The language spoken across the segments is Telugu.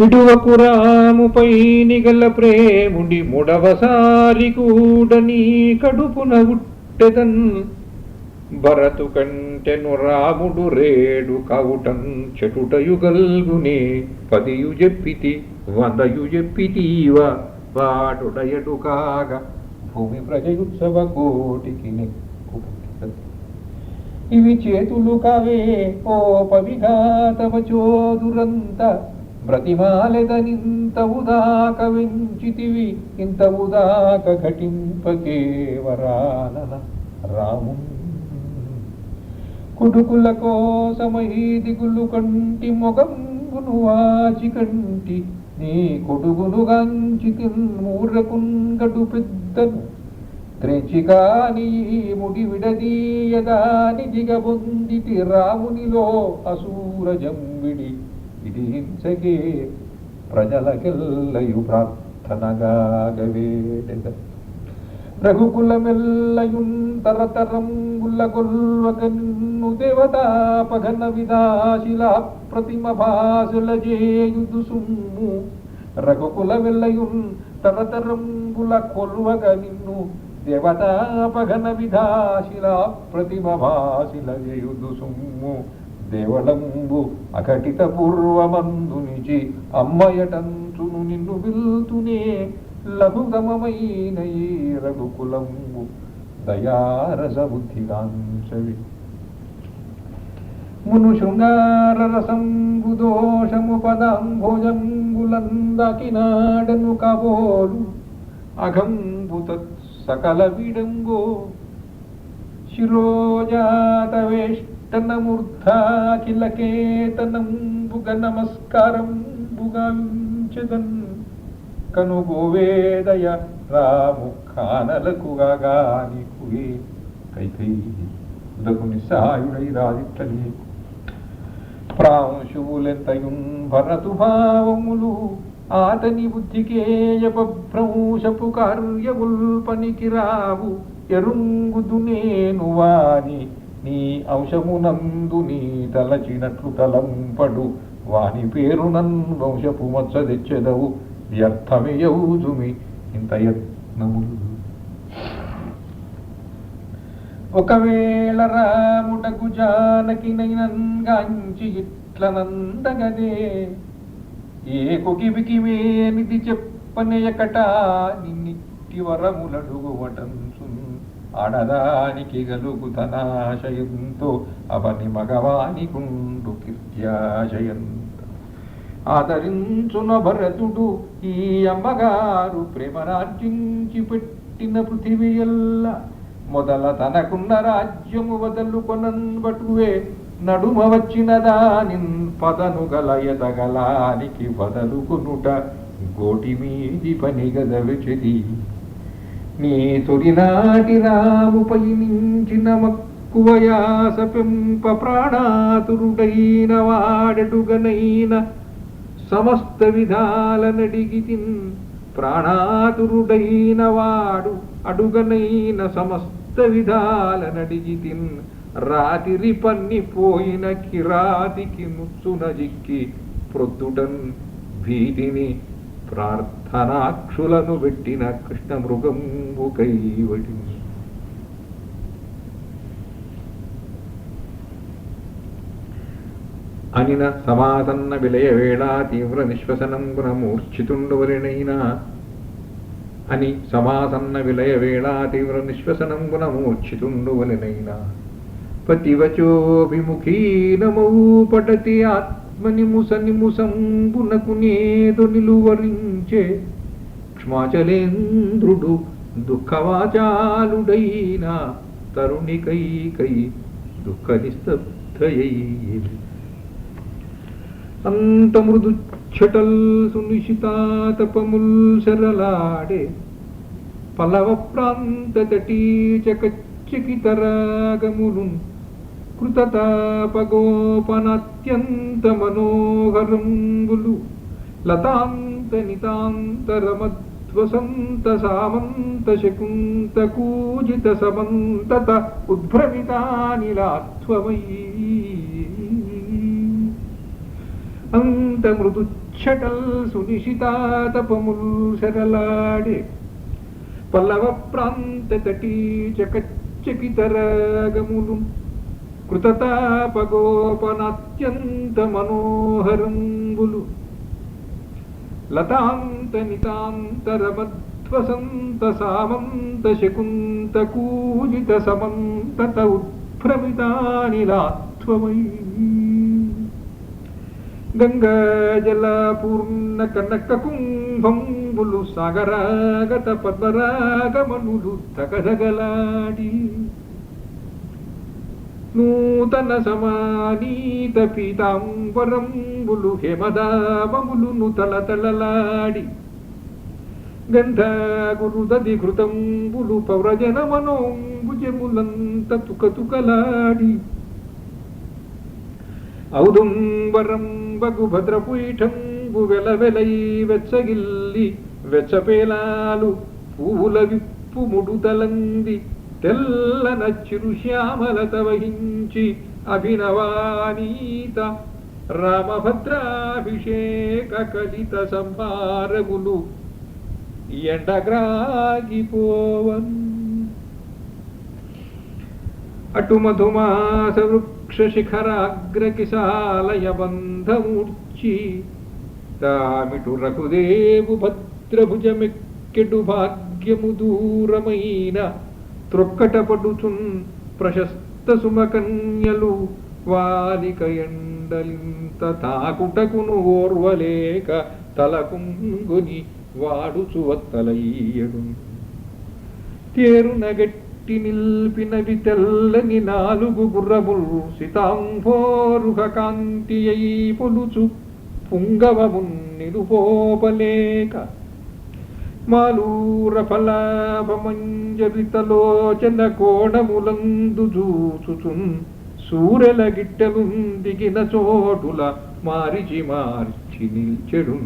విడువకు రాముపై నిగల ప్రేముడి ముడవసారి కూడని కడుపున ఉట్టెదన్ భరతు కంటెను రాముడు రేడు కవుటం చెటుటయుగల్గునే పదియు చెప్పితి వందయు చెప్పితీవ వాటుడయడు కాగా భూమి ప్రజయుత్సవ కోటికి ఇవి చేతులు కావే ఓ పవిఘాతవ చోదురంత బ్రతిమాలెదనింత ఉదాక వెంచితివి ఇంత ఉదాక ఘటింపకేవరానన రాము కుడుకుల కోసమై దిగులు కంటి మొగంగును వాచి కంటి నీ కొడుగును గాంచి మూర్రకున్ గడు పెద్దను త్రెచికాని ముడి విడదీయదాని దిగబొందిటి రామునిలో అసూర జంబిడి ఇది హింసకే ప్రజలకెల్లయు ప్రార్థనగాగవేడెద రఘుకులమెల్లయున్ తరతరంబుల గొల్వక నిన్ను దేవతాపఘన విదాశిలా ప్రతిమ భాసుల జేయుదు సుమ్ము రఘుకులమెల్లయున్ తరతరంబుల కొల్వక నిన్ను దేవతాపఘన విధాశిలా ప్రతిమ భాసిల జేయుదు సుమ్ము దేవళంబు అఘటిత పూర్వమందునిచి అమ్మయటంచును నిన్ను విల్తునే లఘుగమమైన ఈ రఘుకులంబు దయారస బుద్ధిగాంచవి మును శృంగార రసంబు దోషము పదాంభోజంబులందకినాడను కబోలు అఘంబు తత్ సకల విడంబో శిరోజాత వేష్టనమూర్ధాఖిలకేతనంబుగ నమస్కారంబుగాంచదన్ కనుగోవేదయ రాము కానలకుగానికువే కైకై ఉదకు నిస్సహాయుడై రాజిట్టని ప్రాంశువులెంతయున్ భరతు భావములు ఆతని బుద్ధికేయభ్రంశపు కార్యముల్పనికి రావు ఎరుంగుదు నేను వాని నీ అంశమునందు నీ తలచినట్లు తలంపడు వాని పేరు నన్ వంశపు మచ్చ తెచ్చెదవు వ్యర్థమేయౌజుమి ఇంత యత్నములు ఒకవేళ రాముడకు జానకి నైనంగాంచి ఇట్లనందగదే ఏ కొకివికిమేనిది చెప్పనయకట నిన్నిట్టి వరములడుగువటంచు ఆడదానికి గలుగుతనాశయంతో అవని మగవాని కుండు కీర్త్యాశయంతో ఆదరించున భరతుడు ఈ అమ్మగారు ప్రేమరాజ్యించి పెట్టిన పృథివియల్ల మొదల తనకున్న రాజ్యము వదలుకొనన్వటువే నడుమ వచ్చిన దానిన్ పదను గల ఎదగలానికి వదలుకొనుట గోటి మీది పని గదవిచిది నీ తొలినాటి రాముపై మించిన మక్కువయాస పెంప ప్రాణాతురుడైన వాడెడుగనైన సమస్త విధాలనడిగితిన్ ప్రాణాతురుడైన వాడు అడుగనైన సమస్త విధాలనడిగితిన్ రాతిరి పన్నిపోయిన కిరాతికి ముచ్చున జిక్కి ప్రొద్దుటన్ భీతిని ప్రార్థనాక్షులను పెట్టిన కృష్ణ మృగంబు కైవటి అనిన సమాసన్న విలయ వేళ తీవ్ర నిశ్వసనంబున మూర్ఛితుండవరినైనా అని సమాసన్న విలయ వేళ తీవ్ర నిశ్వసనంబున మూర్ఛితుండవరినైనా పతివచోభిముఖీనమౌ పటతి ఆత్మనిముసనిముసంబునకు నేదు నిలువరించే క్షమాచలేంద్రుడు దుఃఖవాచాలుడైన తరుణి కై దుఃఖ నిస్తబ్ధయై అంత మృదు ఛటల్ సునిశితాతపముల్ శరలాడే పలవ ప్రాంత తటీచకచ్చికితరాగములున్ కృతతాపగోపనాత్యంత మనోహరంబులు లతాంత నితాంతరమధ్వసంత సామంత శకుంత కూజిత సమంతత ఉద్భ్రమితానిలాధ్వమయీ అంత మృదు ముచ్చటల్ సునిశితాతపముల్ శరలాడే పల్లవ ప్రాంత తటీ చకచకితరాగములు కృతతాపగోపనాత్యంత మనోహరంబులు లతాంత నితాంతరమధ్వసంత సామంత శకుంత కూజిత సమంతత ఉద్భ్రమితానిలాత్వమై గంగాజలపూర్ణ కనక కుంభంబులు సాగరాగత పద్మరాగమనులు తగదగలాడి నూతన సమానీత పీతాంబరంబులు హేమదామములు తలతలలాడి గంధాగురుదది ఘృతంబులు పౌరజన మనోంబుజములంత తుకతుకలాడి ఔదుంబరంబగు భద్రపీఠంబు వెలవెలై వెచ్చగిల్లి వెచ్చపేలాలు పూల విప్పు ముడుతలంది తెల్లన చిరుశ్యామలత వహించి అభినవానీత రామభద్రాభిషేక కలిత సంభారములు ఎండగ్రాగిపోవన్ అటు మధుమాస వృక్ష శిఖరాగ్రకిశాలయ బంధమూర్చి తామిటు రఘుదేవు భద్రభుజమెక్కెడు భాగ్యము దూరమైన త్రొక్కటపడుచున్ ప్రశస్త సుమకన్యలు వాలిక ఎండలింత తాకుటకును ఓర్వలేక తలకుంగుని వాడుచువత్తలయ్యడు తేరునగట్టి నిల్పినవి తెల్లని నాలుగు గుర్రముల్ సితాంభోరుహ కాంతి అయి పొలుచు పుంగవమున్ నిలుపోపలేక మాలూర ఫలాభమంజరితలోచన కోణములందు జూచుచున్ సూరెల గిట్టెలు దిగిన చోటుల మారిచి మార్చి నిల్చెడు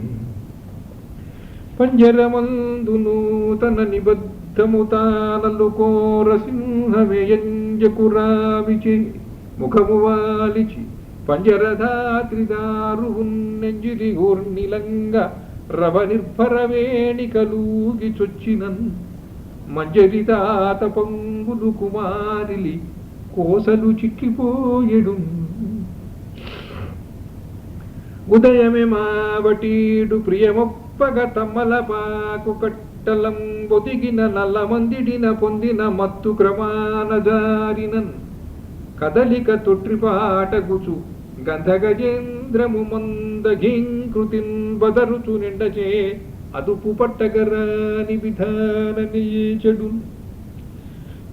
పంజరమందును తన నిబద్ధము తానలు కోర సింహమేయంజకురావిచి ముఖము వాలిచి పంజరధాత్రిదారు నెంజిలి ఊర్నిలంగా రవ నిర్భరవేణికలూగి చొచ్చినన్ మంజరితాత పంగులు కుమారిలి కోసలు చిక్కిపోయెడు ఉదయమే మావటీడు ప్రియమొప్పగ తమ్మలపాకు కట్టలం బొదిగిన నల్లమందిడిన పొందిన మత్తు క్రమాన జారినన్ కదలిక తొట్రిపాటగుచు గంధగజేంద్రము మందఘీంకృతిన్ బదరుచు నిండచే అదుపు పట్టగరాని విధాన నీచెడు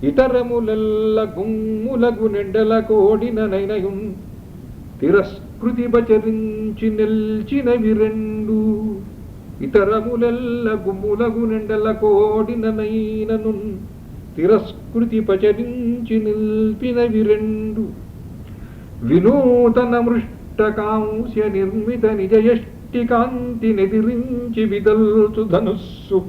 ఇతరములెల్ల గుమ్ములగు నిండల కోడిన నైనయున్ తిరస్కృతి బచరించి నిల్చినవి రెండు ఇతరములెల్ల గుమ్ములగు నిండల కోడిన నైనను తిరస్కృతి పచరించి నిల్పినవి రెండు వినూతన మృష్టకాంస్య నిర్మిత నిజయష్టి కాంతి నెదిరించి విదల్చు ధనుస్సు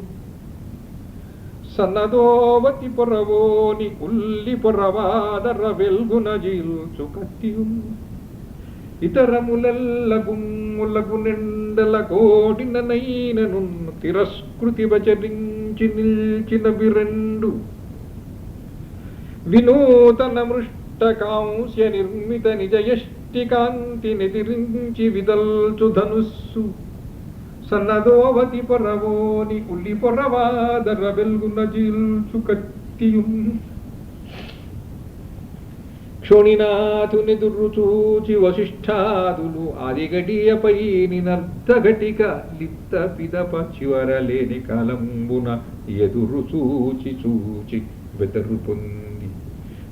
సన్నదోవతి పొరవోని ఉల్లి పొరవాదర వెల్గున జీల్చు కత్తియు ఇతరములెల్ల గుమ్ములగు నిండల కోడిన నైనను తిరస్కృతి వచరించి నిల్చినవి రెండు వినూతన మృష్టకాంస్య నిర్మిత నిజయష్టి కాంతి నెదిరించి విదల్చు ధనుస్సు సన్నదోవతి పొరవోని ఉల్లి పొరవాదర వెల్గున జీల్చు కత్తియు క్షోణినాథునెదురు చూచి వశిష్ఠాదులు ఆదిగడియపై నినర్ధఘటిక లిప్త పిదప చివరలేని కాలంబున ఎదురు చూచి చూచి వెతరు పొంది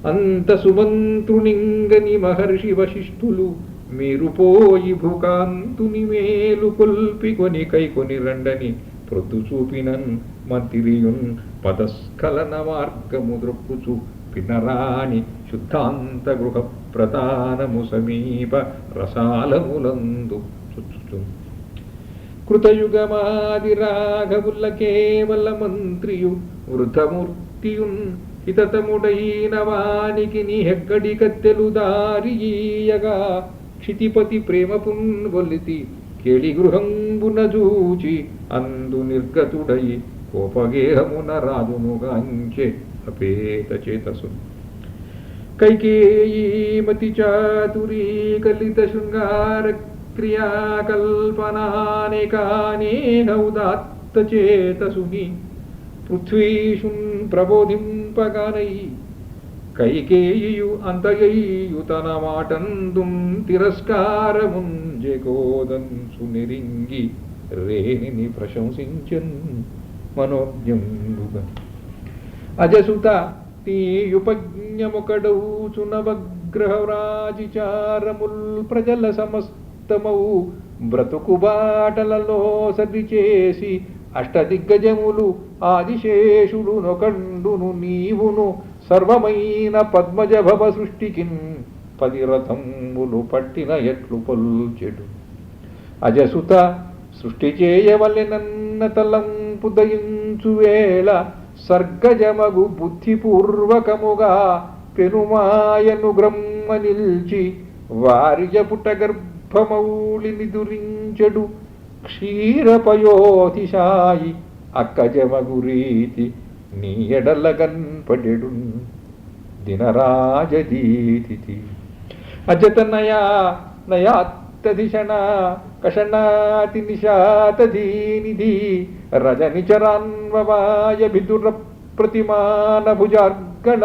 అంత సుమంత్రునింగని మహర్షి వశిష్ఠులు మీరు పోయి భూకాంతుని మేలు కొల్పికొని కైకొని రండని ప్రొద్దు చూపినన్ మంత్రియున్ పదస్ఖలన మార్గము ద్రొక్కుచు పినరాణి శుద్ధాంత గృహ ప్రధానము సమీప రసాలములందు చుచ్చు కృతయుగమాది రాఘవుల కేవల మంత్రియు వృద్ధమూర్తియున్ హితతముడైన వానికి నీ హెగ్గడి కత్తెలు దారియగా క్షితిపతి ప్రేమపున్ గొల్లితి కేళి గృహంబున చూచి అందు నిర్గతుడై కోపగేహమున రాజునుగాంచె అపేత చేతసు. కైకేయీమతి చాతురీ కలిత శృంగార క్రియాకల్పనానేకానేకౌదాత్త చేతసుని పృథ్వీషున్ ప్రబోధింపగానై కైకేయియు అంతయయ్యు తన మాటందుం తిరస్కారముంజెకోదంచు నెరింగి రేణిని ప్రశంసించన్ మనోజ్ఞంబుగా. అజసుత తీయుపజ్ఞముకడౌచు నవగ్రహరాజిచారముల్ ప్రజల సమస్తమౌ బ్రతుకు బాటలలో సది చేసి అష్టదిగ్గజములు ఆదిశేషుడు నొకండును నీవును సర్వమైన పద్మజభవ సృష్టికిన్ 10 రథంబులు పట్టిన ఎట్లు పొల్చెడు. అజసుత సృష్టి చేయవలెనన్న తలంపు దయించు వేళ సర్గజమగు బుద్ధిపూర్వకముగా పెనుమాయను గ్రమ్మ నిల్చి వారిజ పుట గర్భమౌళిని దురించెడు. క్షీరపయోతిశాయి అక్కజమగు రీతి నీ ఎడల గన్పడెడు దినరాజదీతి. అజతనయా నయాత్తదిశణ కషణాతి నిశాతధీనిధి రజనిచరాన్వవాయ విదుర ప్రతిమాన భుజార్గణ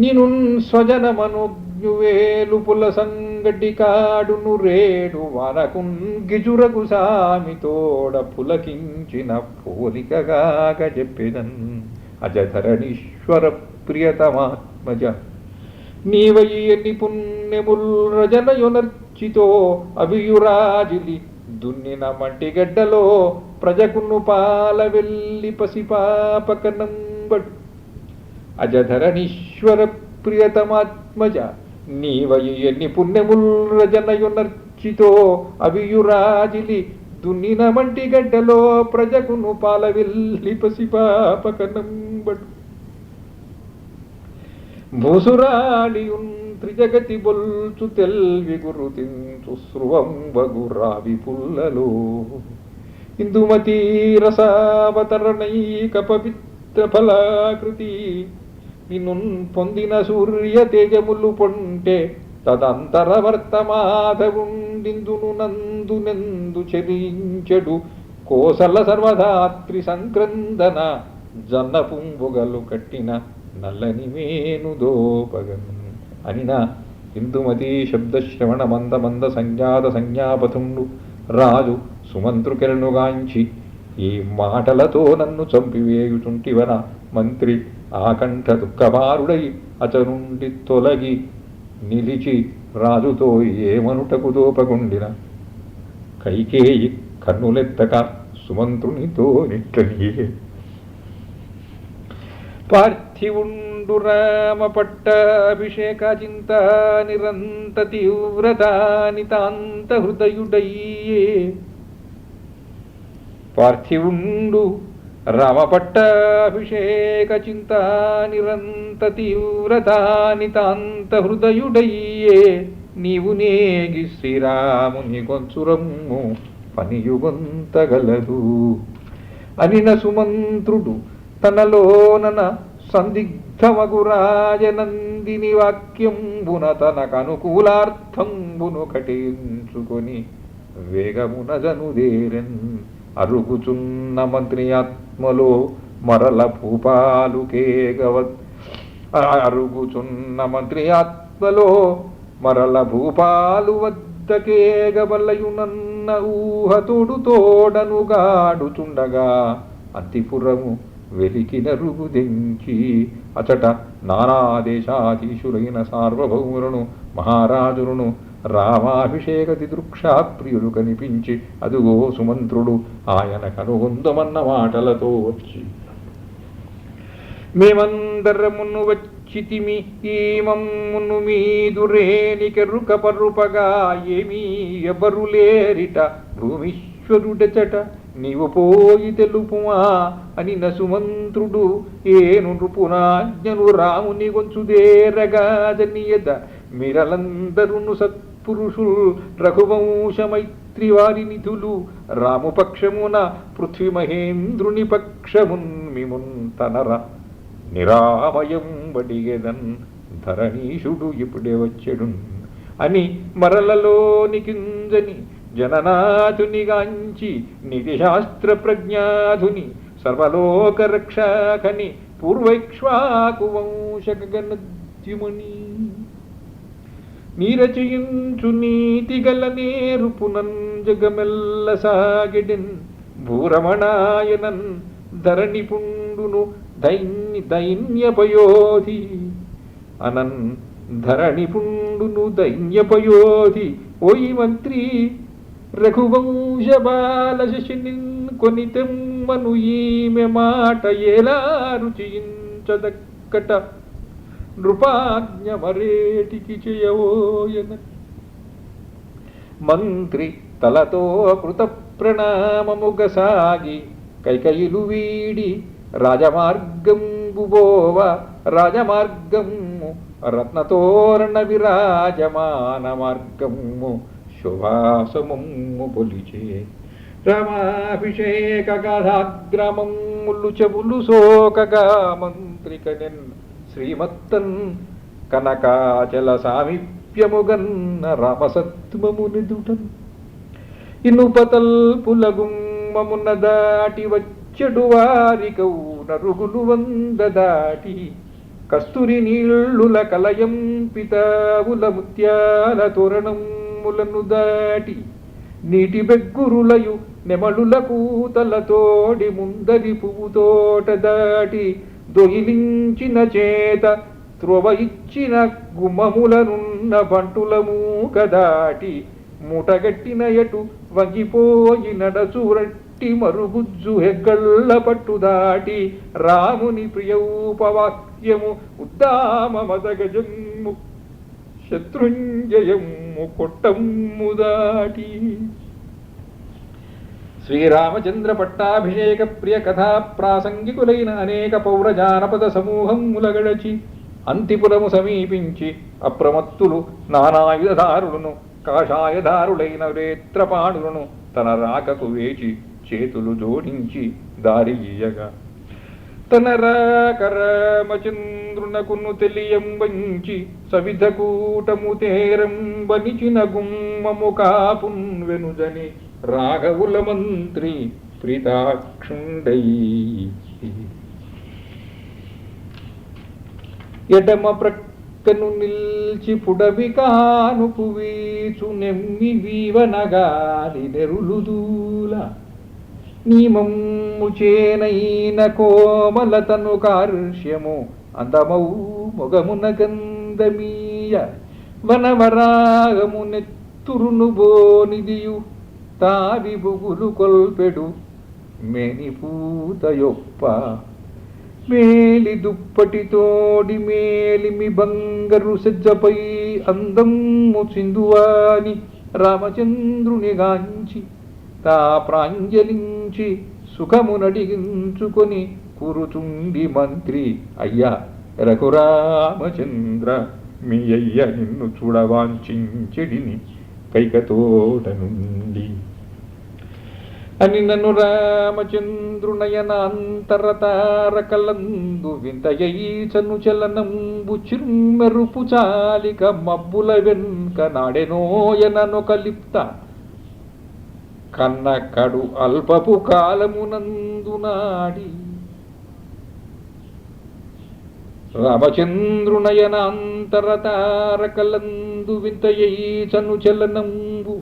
నినున్ స్వజనమనుజ్ఞువేలు పుల సంగటి కాడును రేడు వనకున్ గిజురగు సామితోడ పులకించిన పోలికగాక చెప్పెదన్. అజధరణీశ్వర ప్రియతమాత్మజ నీవయ్యని పుణ్యముల్ రజనయునర్చితో అభియురాజిలి దున్నిన మంటిగడ్డలో ప్రజకును పాల వెళ్ళి పసిపాపకనంబడు. అజధరణీశ్వర ప్రియతమాత్మజ నీవయ్యని పుణ్యముల్ రజనయునర్చితో అభియురాజిలి దున్నిన మంటిగడ్డలో ప్రజకును పాల వెళ్ళి పసిపాపకనంబడు. భూసురాళియున్ త్రిజగతి బొల్చు తెల్వి గురుతించు స్రువంబగు రావి పుల్లలో ఇందుమతీ రసావతరణైక పవిత్ర ఫలాకృతి నిన్నున్ పొందిన సూర్య తేజములు పొంటే తదంతరవర్తమాధవుండిందును నందునెందు చెరించెడు కోసల సర్వధాత్రి సంక్రందన జన్న పుంబుగలు కట్టిన నల్లని మేనుదోపగన్ అనిన ఇందుమతి శబ్దశ్రవణ మంద మంద సంజాత సంజ్ఞాపథుండు రాజు సుమంత్రుకెరనుగాంచి ఈ మాటలతో నన్ను చంపివేయుచుంటివన మంత్రి ఆకంఠ దుఃఖభారుడై అతనుండి తొలగి నిలిచి రాజుతో ఏమనుటకు దోపగుండిన కైకేయి కన్నులెత్తక సుమంత్రునితో నిట్లనియే. పార్థివుండు రామ పట్టాభిషేక చింత నిరంత తీవ్రత నితాంత హృదయుడయ్యే. పార్థివుండు రామ పట్టాభిషేక చింత నిరంత తీవ్రత నితాంత హృదయుడయ్యే. నీవు నేగి శ్రీరాముని గొంచురమ్ము పనియుగొంతగలదు అనిన సుమంత్రుడు తనలోనన సందిగ్ధమగు రాజనందిని వాక్యంబున తనకనుకూలార్థంబును కటించుకొని వేగమునజనుదేరన్. అరుగుచున్న మంత్రి ఆత్మలో మరల భూపాలుకేగవత్ అరుగుచున్న మంత్రి ఆత్మలో మరల భూపాలు వద్దకేగవలయునన్న ఊహతోడు తోడనుగాడుచుండగా అంతిపురము వెలికిన రుగుదెంచి అచట నానాదేశాధీశులైన సార్వభౌములను మహారాజులను రామాభిషేక దిదృక్షాప్రియులు కనిపించి అదుగో సుమంత్రుడు ఆయన కనుగొందమన్న మాటలతో వచ్చి మేమందరమును వచ్చితిమి ఈ మమ్మును మీదురేనికెరుక పరుపగా ఏమీ ఎవరు లేరిట భూమీశ్వరుడచట నీవు పోయి తెలుపుమా అని నసుమంత్రుడు ఏను నృపునాజ్ఞను రాముని గొంచుదేరగా జనియద మిరలందరును సత్ పురుషుల్ రఘువంశమైత్రి వారి నిధులు రాముపక్షమున పృథ్వీ మహేంద్రుని పక్షమున్ మిమున్ తనర నిరామయం వడిగెదన్ ధరణీషుడు ఇప్పుడే వచ్చెడున్ అని మరలలోనికింజని జననాథునిగాంచి నీతిశాస్త్ర ప్రజ్ఞాధుని సర్వలోక రక్షాకని పూర్వైక్ష్వాకు వంశగనద్యుమణి నీరచయించు నీతిగల నేరుపునన్ జగమెల్ల సాగిడిన్ భూరమణాయనన్ ధరణి పుండును దైన్యపయోధి అనన్ ధరణి పుండును దైన్యపయోధి ఓయి మంత్రి రఘువంశ బాల శశినిన్ కొని తెమ్మను ఈమె మాట ఎలా రుచించదక్కట నృపాజ్ఞ మరేటికి చేయవోయన మంత్రి తలతో కృత ప్రణామముగ సాగి కైకయిలు వీడి రాజమార్గంబుబోవ రాజమార్గము రత్నతోరణ విరాజమాన మార్గము శోభాసమము పొలిచే రామాభిషేక గాధాగ్రామములు చెవులు సోకగా మంత్రికనెన్ శ్రీమత్తన్ కనకాచల సామీప్యముగన్న రామసత్వమునిదుటన్ ఇనుపతల్పుల గుమ్మమున దాటి వచ్చెడు వారికౌ నరుగులు వంద దాటి కస్తూరి నీళ్ళుల కలయం పితావుల ముత్యాల తోరణములను దాటి నీటి బెగ్గురులయు నెమలుల కూతలతోడి ముందరి పువ్వు తోట దాటి దొయిలించిన చేత త్రోవ ఇచ్చిన గుమ్మములనున్న బంటుల మూక దాటి మూటగట్టిన ఎటు వంగిపోయి నడచూరట్టి మరుగుజ్జు హెగ్గళ్ళ పట్టు దాటి రాముని ప్రియౌపవాక్యము ఉద్దామ మదగజమ్ము శత్రుంజయము కొట్టమ్ము దాటి శ్రీరామచంద్ర పట్టాభిషేక ప్రియ కథా ప్రాసంగికులైన అనేక పౌర జానపద సమూహముల గడచి అంతిపురము సమీపించి అప్రమత్తులు నానాయుధారులను కాషాయధారులైన రేత్రపాణులను తన రాకకు వేచి చేతులు జోడించి దారి ఇయ్యగా తన రాక రామచంద్రునకును తెలియం వంచి సవిధ కూటము తేరంబనిచిన గుమ్మము కాపున్ వెనుజని రాఘవుల మంత్రి ప్రీతాక్షుండై ఎడమ ప్రక్కను నిల్చి పుడవి కానుపు వీచు నెమ్మి వీవనగాలి నెరులు దూల నీమమ్ము చేనైన కోమలతను కార్ష్యము అందమౌ మొగమున గంధమీయ వనవరాగము నెత్తురును బోనిదియు తావి బుగులు కొల్పెడు మేనిపూతయొప్ప మేలి దుప్పటితోడి మేలిమి బంగరు సెజ్జపై అందమ్ము చిందువాని రామచంద్రునిగాంచి తా ప్రాంజలించి సుఖమునడిగించుకొని కూరుచుండి మంత్రి అయ్యా రఘురామచంద్ర మీ అయ్య నిన్ను చూడవాంఛించెడిని కైకతోట నుండి అని నన్ను రామచంద్రునయన అంతరతారకలందు వింతయై చను చలనంబు చిర్మెరుపు చాలిక మబ్బుల వెన్క నాడెనోయననొక లిప్త కన్న కడు అల్పపు కాలమునందు నాడి రామచంద్రునయన అంతరతారకలందు వింతయై చను చలనంబు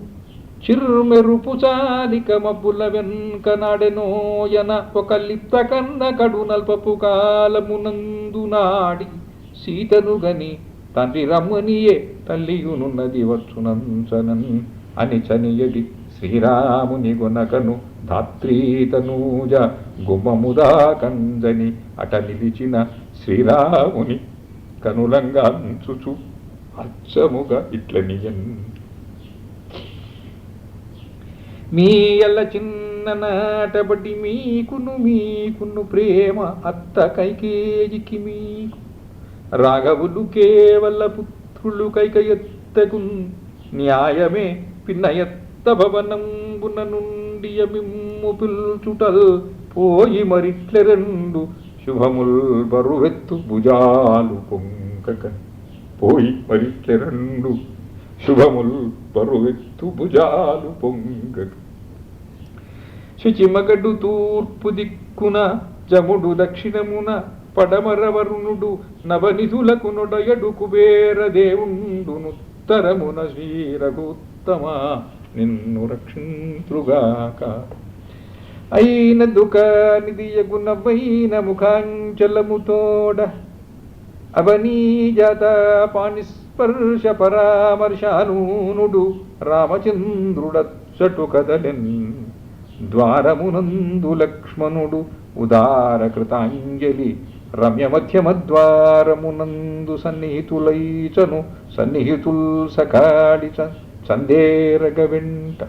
చిర్మెరుపు చాలిక మబ్బుల వెన్క నాడెనోయన ఒక లిప్త కన్న కడు నల్పపు కాలమునందు నాడి సీతను గని తండ్రి రమ్మనియే తల్లియునున్నది వచ్చునంచనన్ అని చనియడి శ్రీరాముని గుణకను ధాత్రీతనూజ గుమ్మముదా కంజని అట నిలిచిన శ్రీరాముని కనులంగాంచుచు అచ్చముగా ఇట్లనియన్ మీ ఎల్ల చిన్ననాటబడి మీకును ప్రేమ అత్త కైకేయికి మీకు రాఘవులు కేవల పుత్రులు కైకయత్తగున్ న్యాయమే పిన్నయత్త భవనంబున నుండి మిమ్ము పిల్చుటల్ పోయి మరిట్లె రెండు శుభముల్ బరువెత్తు భుజాలు పొంగక పోయి మరిట్లె రెండు శుభముల్ బరువెత్తు భుజాలు పొంగక శుచిమగడు తూర్పు దిక్కున జముడు దక్షిణమున పడమర వరుణుడు నవనిధులకు నొడయడు కుబేర దేవుండునుత్తరమున శ్రీరఘుత్తమ నిన్ను రక్షింతుగాక. అయిన దుఃఖనిధియగు నవ్వైన ముఖాంచలముతోడ అవనీజాత పాణిస్పర్శ పరామర్శానూనుడు రామచంద్రుడచ్చటు కదలెన్ ద్వారమునందు లక్ష్మణుడు ఉదార కృతాంజలి రమ్య మధ్యమద్వారమునందు సన్నిహితులైచను సన్నిహితుల్ సకాడిచ సందేరగ వెంట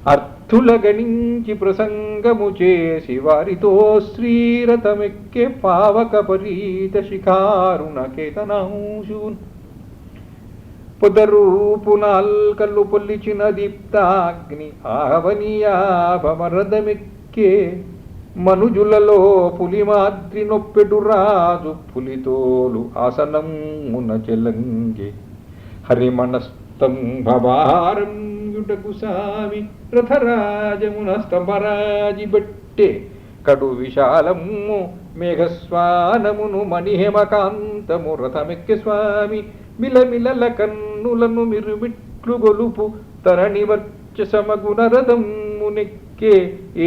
అర్థుల గణించి ప్రసంగము చేసి వారితో శ్రీరథమెక్కే పావక పరీత శిఖారుణ కేతనాంశున్ పొదరూపునాల్కల్లు పొల్లిచిన దీప్తాగ్ని ఆవనీయాభమరదమెక్కే మనుజులలో పులిమాద్రి నొప్పెడు రాజు పులితోలు ఆసనమున చెలంగే హరిమణస్తంభవారం యుటకు సామి రథరాజమున స్తంభరాజి బట్టే కడు విశాలము మేఘస్వానమును మణిహేమకాంతము రథమెక్కె స్వామి మిలమిలల కన్నులను మిరుమిట్లు గొలుపు తరణి వర్చసమగుణ రథమునెక్కే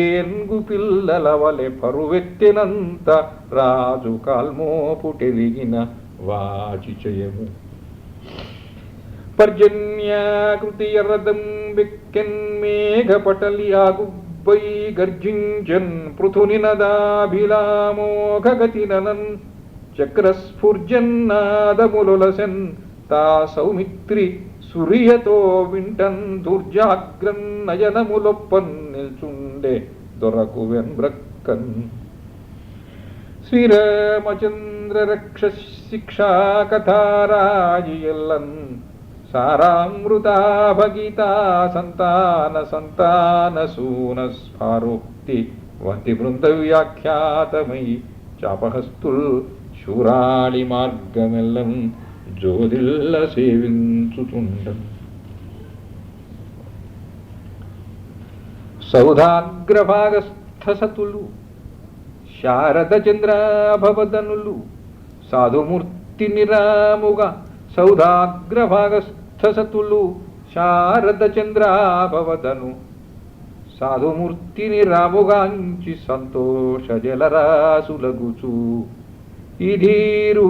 ఏన్గు పిల్లల వలె పరువెత్తెనంత రాజు కాల్మోపుటెలిగిన వాచిచయము పర్జన్యాకృతి రథం వెక్కెన్ మేఘపటలి ఆగుబ్బై గర్జించన్ పృథునినదాభిలామోఘగతిననన్ చక్రస్ఫుర్జన్నాదములొలసెన్ తా సౌమిత్రి సురియతో వింటన్ దుర్జాగ్రన్ నయనములొప్పన్ నిల్చుండే దొరకు వెన్బ్రక్కన్ శ్రీరామచంద్ర రక్ష శిక్షా కథారాజియల్లన్ సారామృతా భగితా సంతాన సంతాన సూన స్ఫారోక్తి వంతి బృంద వ్యాఖ్యాతమై చాపహస్తుల్ శూరాళి మార్గమెల్లం జోదిల్ల సేవించుతుండం సౌధాగ్రభాగస్థసతులు శారద చంద్రాభవదనులు సాధుమూర్తి నిరాముగా సౌధాగ్రభాగస్థసతులు శారద చంద్రాభవదను సాధుమూర్తిని రాముగాంచి సంతోష జలరాసులగుచు ఇధీరు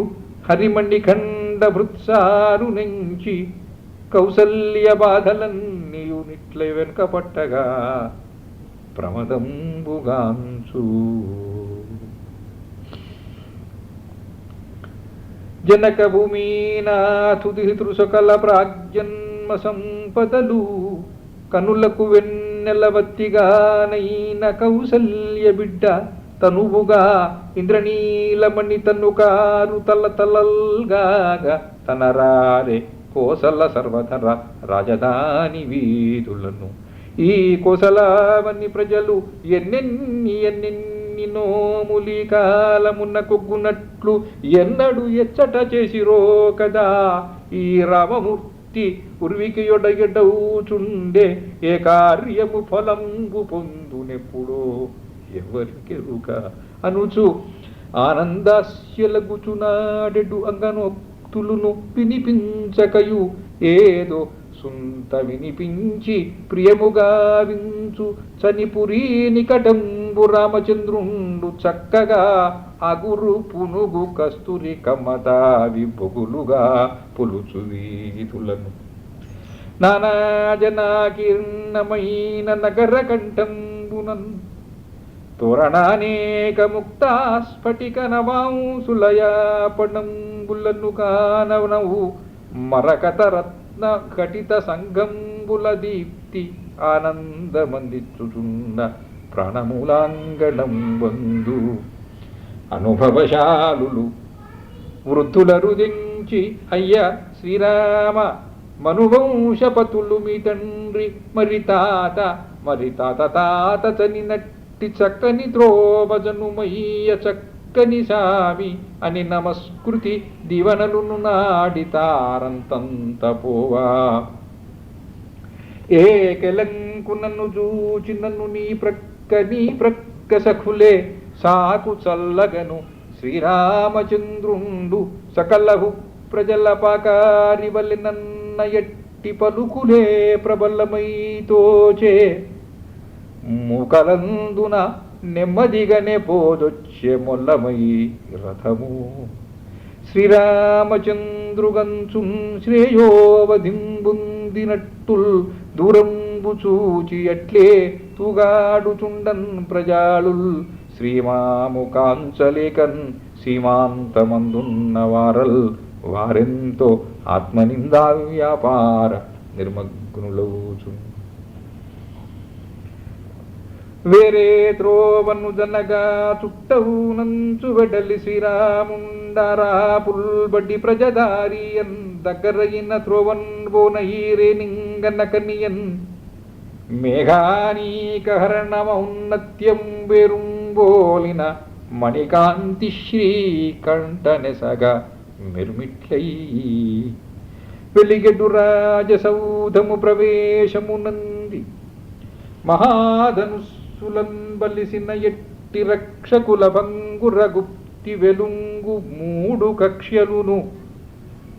హరిమణిఖండ భృత్సారు నుంచి కౌసల్య బాధలన్నీయు నిట్ల వెనుకపట్టగా ప్రమదంబుగాంచు జనక భూమినాథుదితృ సకల ప్రాగ్జన్మ సంపదలు కనులకు వెన్నెలవత్తిగానైన కౌసల్య బిడ్డ తనువుగా ఇంద్రనీలమణి తన్నుకారు తలతలల్గాగా తనరారే కోసల సర్వధర రాజధాని వీధులను ఈ కోసలవన్ని ప్రజలు ఎన్నెన్ని నోములి కాలమున్న కొగ్గునట్లు ఎన్నడు ఎచ్చట చేసిరో కదా ఈ రామమూర్తి ఉర్వికి యొడగడవుచుండే ఏ కార్యము ఫలంబు పొందునెప్పుడో ఎవరికెరుక అనుచు ఆనందాస్యలగుచునాడెడు అంగనోక్తులును వినిపించకయు ఏదో సుంత వినిపించి ప్రియముగా వించు చనిపురీ నికటంబు రామచంద్రుండు చక్కగా అగురు పునుగు కస్తూరి కమతావి బొగులుగా పులుచు వీధులను నానాజనాకీర్ణమైన నగర కంఠంబునన్ తోరణానేక ముక్తా స్ఫటిక నవాంసులయాపణంబులను కానవనవు మరకత రత్న ఘటిత సంగంబుల దీప్తి ఆనందమందించుచున్న ప్రాణమూలాంగణం బంధు అనుభవశాలులు వృద్ధుల రుదించి అయ్య శ్రీరామ మనువంశపతులు మీ తండ్రి మరి తాత తాత చనినట్టి చక్కని ద్రోభజనుమయ్య చక్కని సామి అని నమస్కృతి దివనలును నాడితారంతంత పోవా. ఏకెలంకు నన్ను చూచి నన్ను నీ ప్రక్క సఖులే సాకు చల్లగను శ్రీరామచంద్రుండు సకలహు ప్రజల పాకారి వల్లి నన్న ఎట్టి పలుకులే ప్రబలమైతోచే మూకలందున నెమ్మదిగానే పోదొచ్చే మొల్లమై రథము శ్రీరామచంద్రుగంచున్ శ్రేయోవధింబుందినట్టుల్ దూరంబు చూచి అట్లే తూగాడుచుండన్ ప్రజాళుల్ శ్రీమాము కాంచలేకన్ సీమాంతమందున్న వారల్ వారెంతో ఆత్మనిందా వ్యాపార నిర్మగ్నులవుచు. వేరే త్రోవను జనగా చుట్టవు నంచు వెడలి శ్రీరాముండరా పుల్బడి ప్రజదారియన్ దగ్గరయిన త్రోవన్ బోనహీరే నింగనకనియన్ మేఘానీకహరణమౌన్నత్యం వేరుంబోలిన మణికాంతి శ్రీకంఠనెసగ మిర్మిట్లై వెలిగెడు రాజసౌధము ప్రవేశమునంది మహాధనుస్సులన్ బలిసిన ఎట్టి రక్షకుల భంగుర గుప్తి వెలుంగు మూడు కక్ష్యలును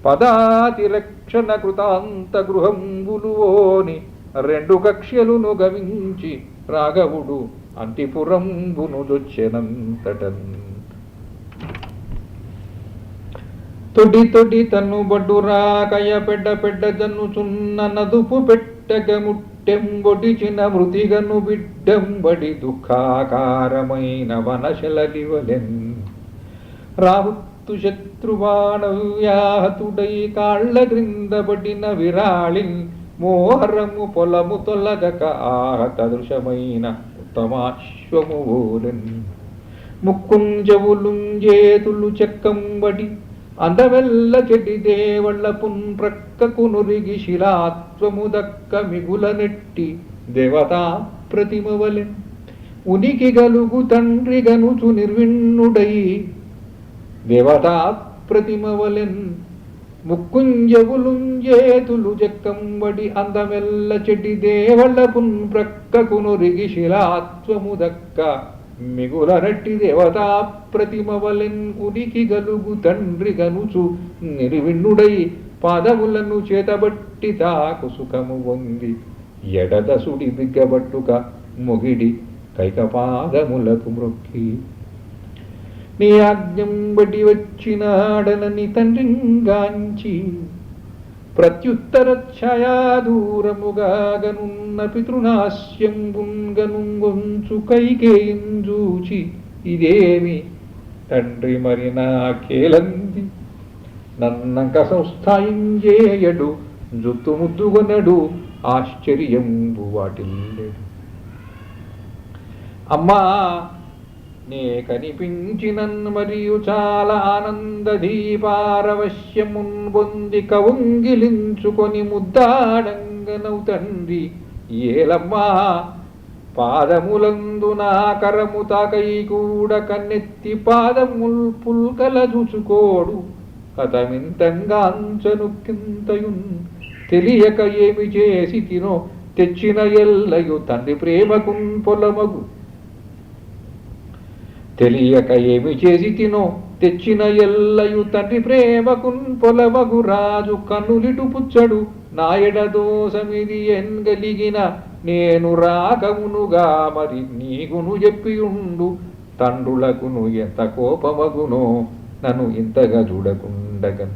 పదాతి రక్షణ కృతాంత గృహంబులువోని రెండు కక్ష్యలును గవించి రాఘవుడు అంతిపురంబును దొచ్చెనంతటన్. తొడి తన్ను బడ్డు రాకయ పెడ్డ జన్నుచున్న నదుపు పెట్టగ ముట్టెంబొడిచిన మృతిగను బిడ్డంబడి దుఃఖాకారమైన వనశలలివలెన్ రాహుత్తు శత్రుబాణవ్యాహతుడై కాళ్ల గ్రిందబడిన విరాళిన్ మోహరము పొలము తొలగక ఆహత దృశమైన ఉత్తమాశ్వము ఓలెన్ ముక్కుంజవులుంజేతులు చెక్కంబడి అందవెల్ల చెడి దేవళ్ళ పున్ ప్రక్కకు నురిగి శిలాత్వము దక్క మిగుల నెట్టి దేవతా ప్రతిమవలెన్ ఉనికి గలుగు తండ్రి గనుచు నిర్విణ్ణుడై దేవతా ప్రతిమవలెన్ ముక్కుంజవులుంజేతులు చెక్కంబడి అందమెల్ల చెడి దేవళ్ళ పున్ ప్రక్కకు నురిగి శిలాత్వము దక్క మిగుల నట్టి దేవతా ప్రతిమవలెన్ ఉనికి గలుగు తండ్రి గనుచు నిర్విణ్ణుడై పాదములను చేతబట్టి తాకు సుఖము పొంది ఎడదసుడి బిగ్గబట్టుక మొగిడి కైక పాదములకు మ్రొక్కి నీ ఆజ్ఞం బడి వచ్చినాడనని తండ్రింగాంచి ప్రత్యుత్తర ఛాయాదూరముగాగనున్న పితృనాశ్యంబుంగనుంగొంచు కైకేయింజూచి ఇదేమి తండ్రి మరి నాకేలంది నన్నంక సంస్థాయించేయడు జుత్తు ముద్దుగొనడు ఆశ్చర్యంబు వాటిల్లెడు. అమ్మా నే కనిపించినన్ మరియు చాలా ఆనంద దీపారవశ్యమున్ పొంది కవుంగిలించుకొని ముద్దాడంగనవు తండ్రి ఏలమ్మా పాదములందు నా కరము తాకై కూడా కన్నెత్తి పాదముల్ పుల్కల చూచుకోడు కథమింతంగా అంచనుక్కింతయున్ తెలియక ఏమి చేసి తినో తెచ్చిన ఎల్లయు తండ్రి ప్రేమకున్ పొలమగు తెలియక ఏమి చేసి తినో తెచ్చిన ఎల్లయు తండ్రి ప్రేమకున్ పొలమగు రాజు కన్నులిటు పుచ్చడు నాయడ దోషమిది ఎన్గలిగిన నేను రాకమునుగా మరి నీకును చెప్పియుండు తండ్రులకును ఎంత కోపమగునో నన్ను ఇంతగా చూడకుండగన్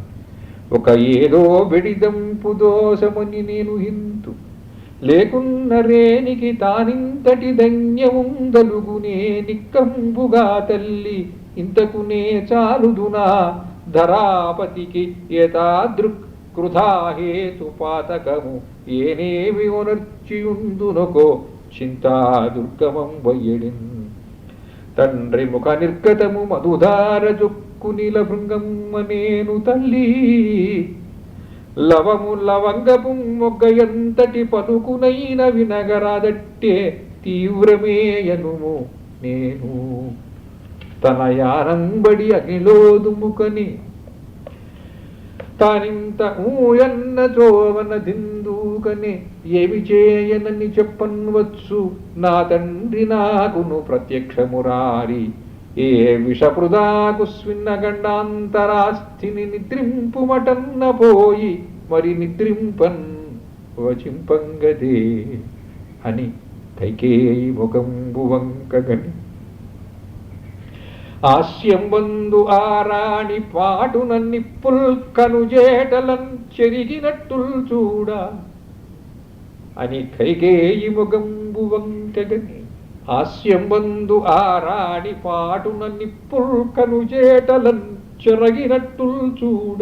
ఒక ఏదో బెడిదంపు దోషమని నేను హింతు లేకున్న రేనికి తానింతటి ధన్యముందలుగునే నిక్కంబుగా తల్లి ఇంతకునే చాలుదునా ధరాపతికి ఏతాదృక్ృధాహేతు పాతకము ఏనేమి ఒనర్చియుందునకో చింతా దుర్గమం వయ్యడిన్ తండ్రి ముఖ నిర్గతము మధుధార జొక్కు నీల భృంగమ్మ నేను తల్లి లవము లవంగపు మొగ్గ ఎంతటి పలుకునైన వినగరాదట్టే తీవ్రమేయనుము నేను తన యానంబడి అగిలోదుముకని తానింత ఊయన్న చోవన దిందూకని ఏమి చేయనని చెప్పన్వచ్చు నా తండ్రి నాకును ప్రత్యక్షమురారి ఏ విషపృదాకు స్విన్నగండాంతరాస్థిని నిద్రింపుమటన్న పోయి మరి నిద్రింపన్ వచింపంగదే అని కైకేయి ముఖంబు వంకగని ఆస్యంబందు ఆరాణి పాటున నిప్పుల్ కనుజేటలన్ చెరిగినట్టుల్ చూడ అని కైకేయి ముఖంబు వంకగని హాస్యంబందు ఆరాణి పాటున నిప్పుల్ కనుజేటలన్ చెరగినట్టుల్ చూడ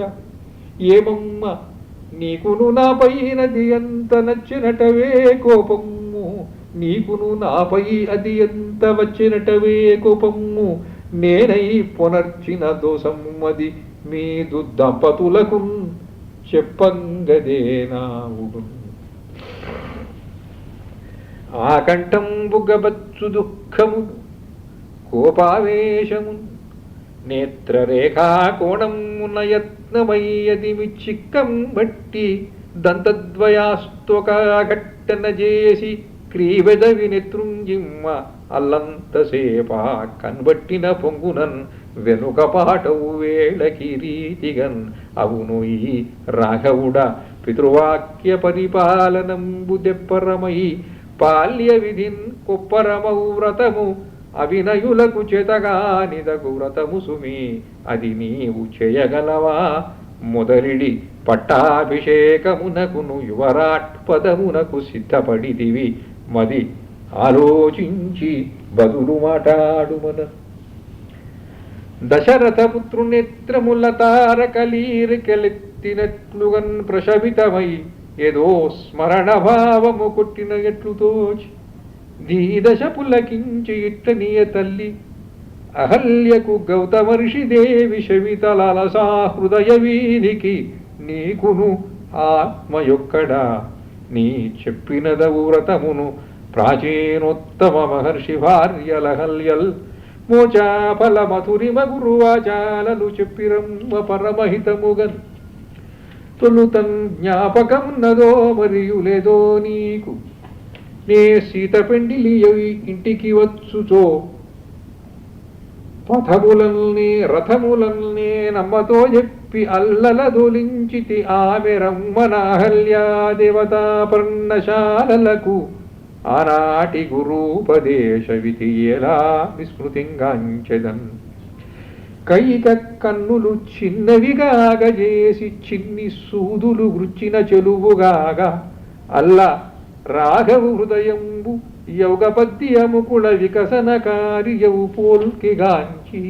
ఏమమ్మ నీకును నాపైనది ఎంత నచ్చినటవే కోపమ్ము నీకును నాపై అది ఎంత వచ్చినటవే కోపమ్ము నేనై పునర్చిన దోషమ్మది మీదు దంపతులకు చెప్పంగదే నావుడు ఆకంఠంబుగబచ్చు దుఃఖము కోపావేశము నేత్రరేఖా కోణమున యత్నమయ్యది చిక్కం బట్టి దంతద్వయాస్తొకఘట్టన చేసి క్రీవెదవి నెత్రుంజిమ్మ అల్లంతసేపా కన్బట్టిన పొంగునన్ వెనుక పాటవు వేళ కిరీతిగన్ అవును ఈ రాఘవుడ పితృవాక్య పరిపాలనంబు దెప్పరమై పాల్య విధిన్ కుప్పరమౌ వ్రతము అవినయులకు చేతగానిదగు వ్రతము సుమి అది నీవు చేయగలవా మొదలిడి పట్టాభిషేకమునకును యువరాట్ పదమునకు సిద్ధపడిదివి మది ఆలోచించి బదులు మాటాడుమన దశరథపుత్రునేత్రముల తారకలీరికెలెత్తినట్లుగన్ ప్రశవితమై ఏదో స్మరణ భావము కొట్టిన ఎట్లు తోచి దీదశ పులకించి ఇట్టనీయ తల్లి అహల్యకు గౌతమర్షి దేవి శవితలసా హృదయ వీధికి నీకును ఆత్మయొక్కడా నీ చెప్పినదవు వ్రతమును ప్రాచీనోత్తమ మహర్షి భార్యలహల్యల్ మోచాఫల మధురిమ గురువాచాలలు చెప్పిరమ్మ పరమహితముగన్ తొలుతన్ జ్ఞాపకమున్నదో మరియు లేదో నీకు నే సీత పెండిలి ఇంటికి వచ్చుచో పథములల్ని రథములల్ని నమ్మతో చెప్పి అల్లల దోలించితి ఆమె రమ్మనాహల్యా దేవతా పర్ణశాలలకు ఆనాటి గురూపదేశ విధి ఎలా విస్మృతింగాంచెదన్ కైక కన్నులు చిన్నవిగాగ చేసి చిన్ని సూదులు గృచ్చిన చెలువుగాగా అల్ల రాఘవు హృదయంబు యౌగపద్యముకుల వికసనకారియవు పోల్కిగాంచి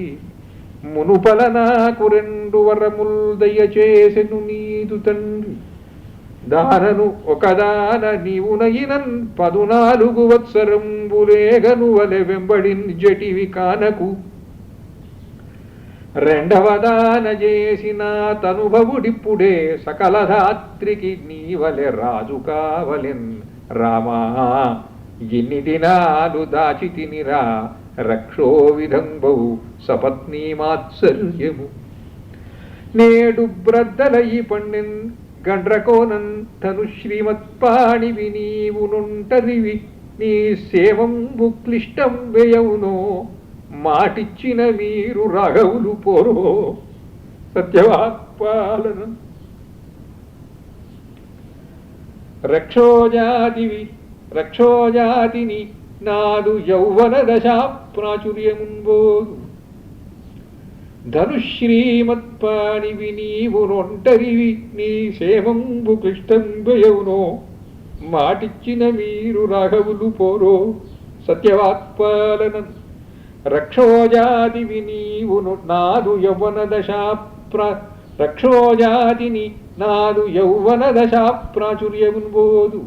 మునుపల నాకు 2 వరముల్ దయచేసెను నీదు తండ్రి దానను ఒకదాన నీవునయినన్ 14 వత్సరంబులేగను వలె వెంబడిన్ జటివి కానకు రెండవ దాన చేసిన తనుభవుడిప్పుడే సకల ధాత్రికి నీవలె రాజు కావలెన్ రామా ఎన్ని దినాలు దాచితినిరా రక్షో విధంబౌ సపత్నీ మాత్సల్యము నేడు బ్రద్దలయి పండెన్ గండ్రకోనన్ తను శ్రీమత్పాణివి నీవు నుంటరివి నీ సేవంబు క్లిష్టం వేయవునో మాటిచ్చిన మీరు రాఘవులు పోరో సత్యవాక్పాలన రక్షోజాతిని నాడు యౌవన దశా ప్రాచుర్యముంబోదు ధనుశ్రీమత్పాణివి నీవు నొంటరివి నీ సేవంబు క్లిష్టంబయవునో మాటిచ్చిన మీరు రాఘవులు పోరో సత్యవాక్పాలన రక్షోజాతివి నీవు నాడు యౌవన దశా రక్షోజాతిని నాడు యౌవన దశా ప్రాచుర్యముంబోదు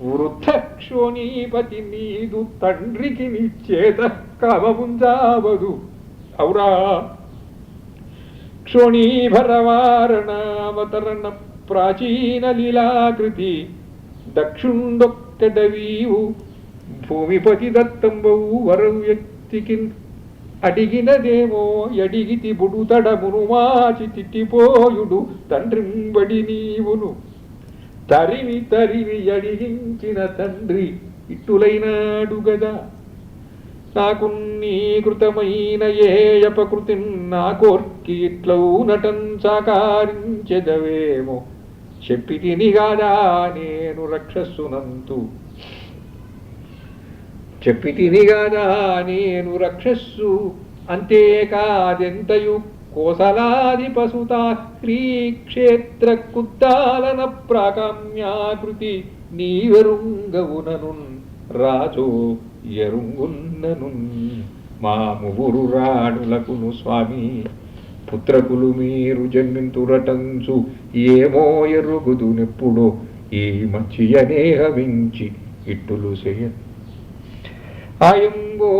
వృద్ధ క్షోణీపతి నీదు తండ్రికి నిశ్చేత కామముంజావదు ఔరా క్షోణీభరవారణావతరణ ప్రాచీన లీలాకృతి దక్షుండొక్కడవీవు భూమిపతి దత్తంబవు వరం వ్యక్తికిన్ అడిగినదేమో ఎడిగితి బుడుతడమును మాచి తిట్టిపోయుడు తండ్రింబడి నీవును తరివి తరివి అడిగించిన తండ్రి ఇట్టులైనాడు గదా నాకు నీ కృతమైన ఏ అపకృతి నా కోర్కి ఇట్లవు నటన్ సాకారించెదవేమో చెప్పి తినిగాదా నేను రక్షస్సునంతు చెప్పి తినిగాదా నేను రక్షస్సు అంతేకాదెంతయు కోసలాది పసుతా శ్రీక్షేత్ర కుద్దాలన ప్రాకామ్యాకృతి నీవెరుంగవునను రాజో ఎరుంగున్నను మా ముగురు రాణులకును స్వామి పుత్రకులు మీరు జన్మింతురటంచు ఏమో ఎరుగుదు నెప్పుడో ఈ మంచి అనేహమించి ఇట్టులు చేయ ఆయంగో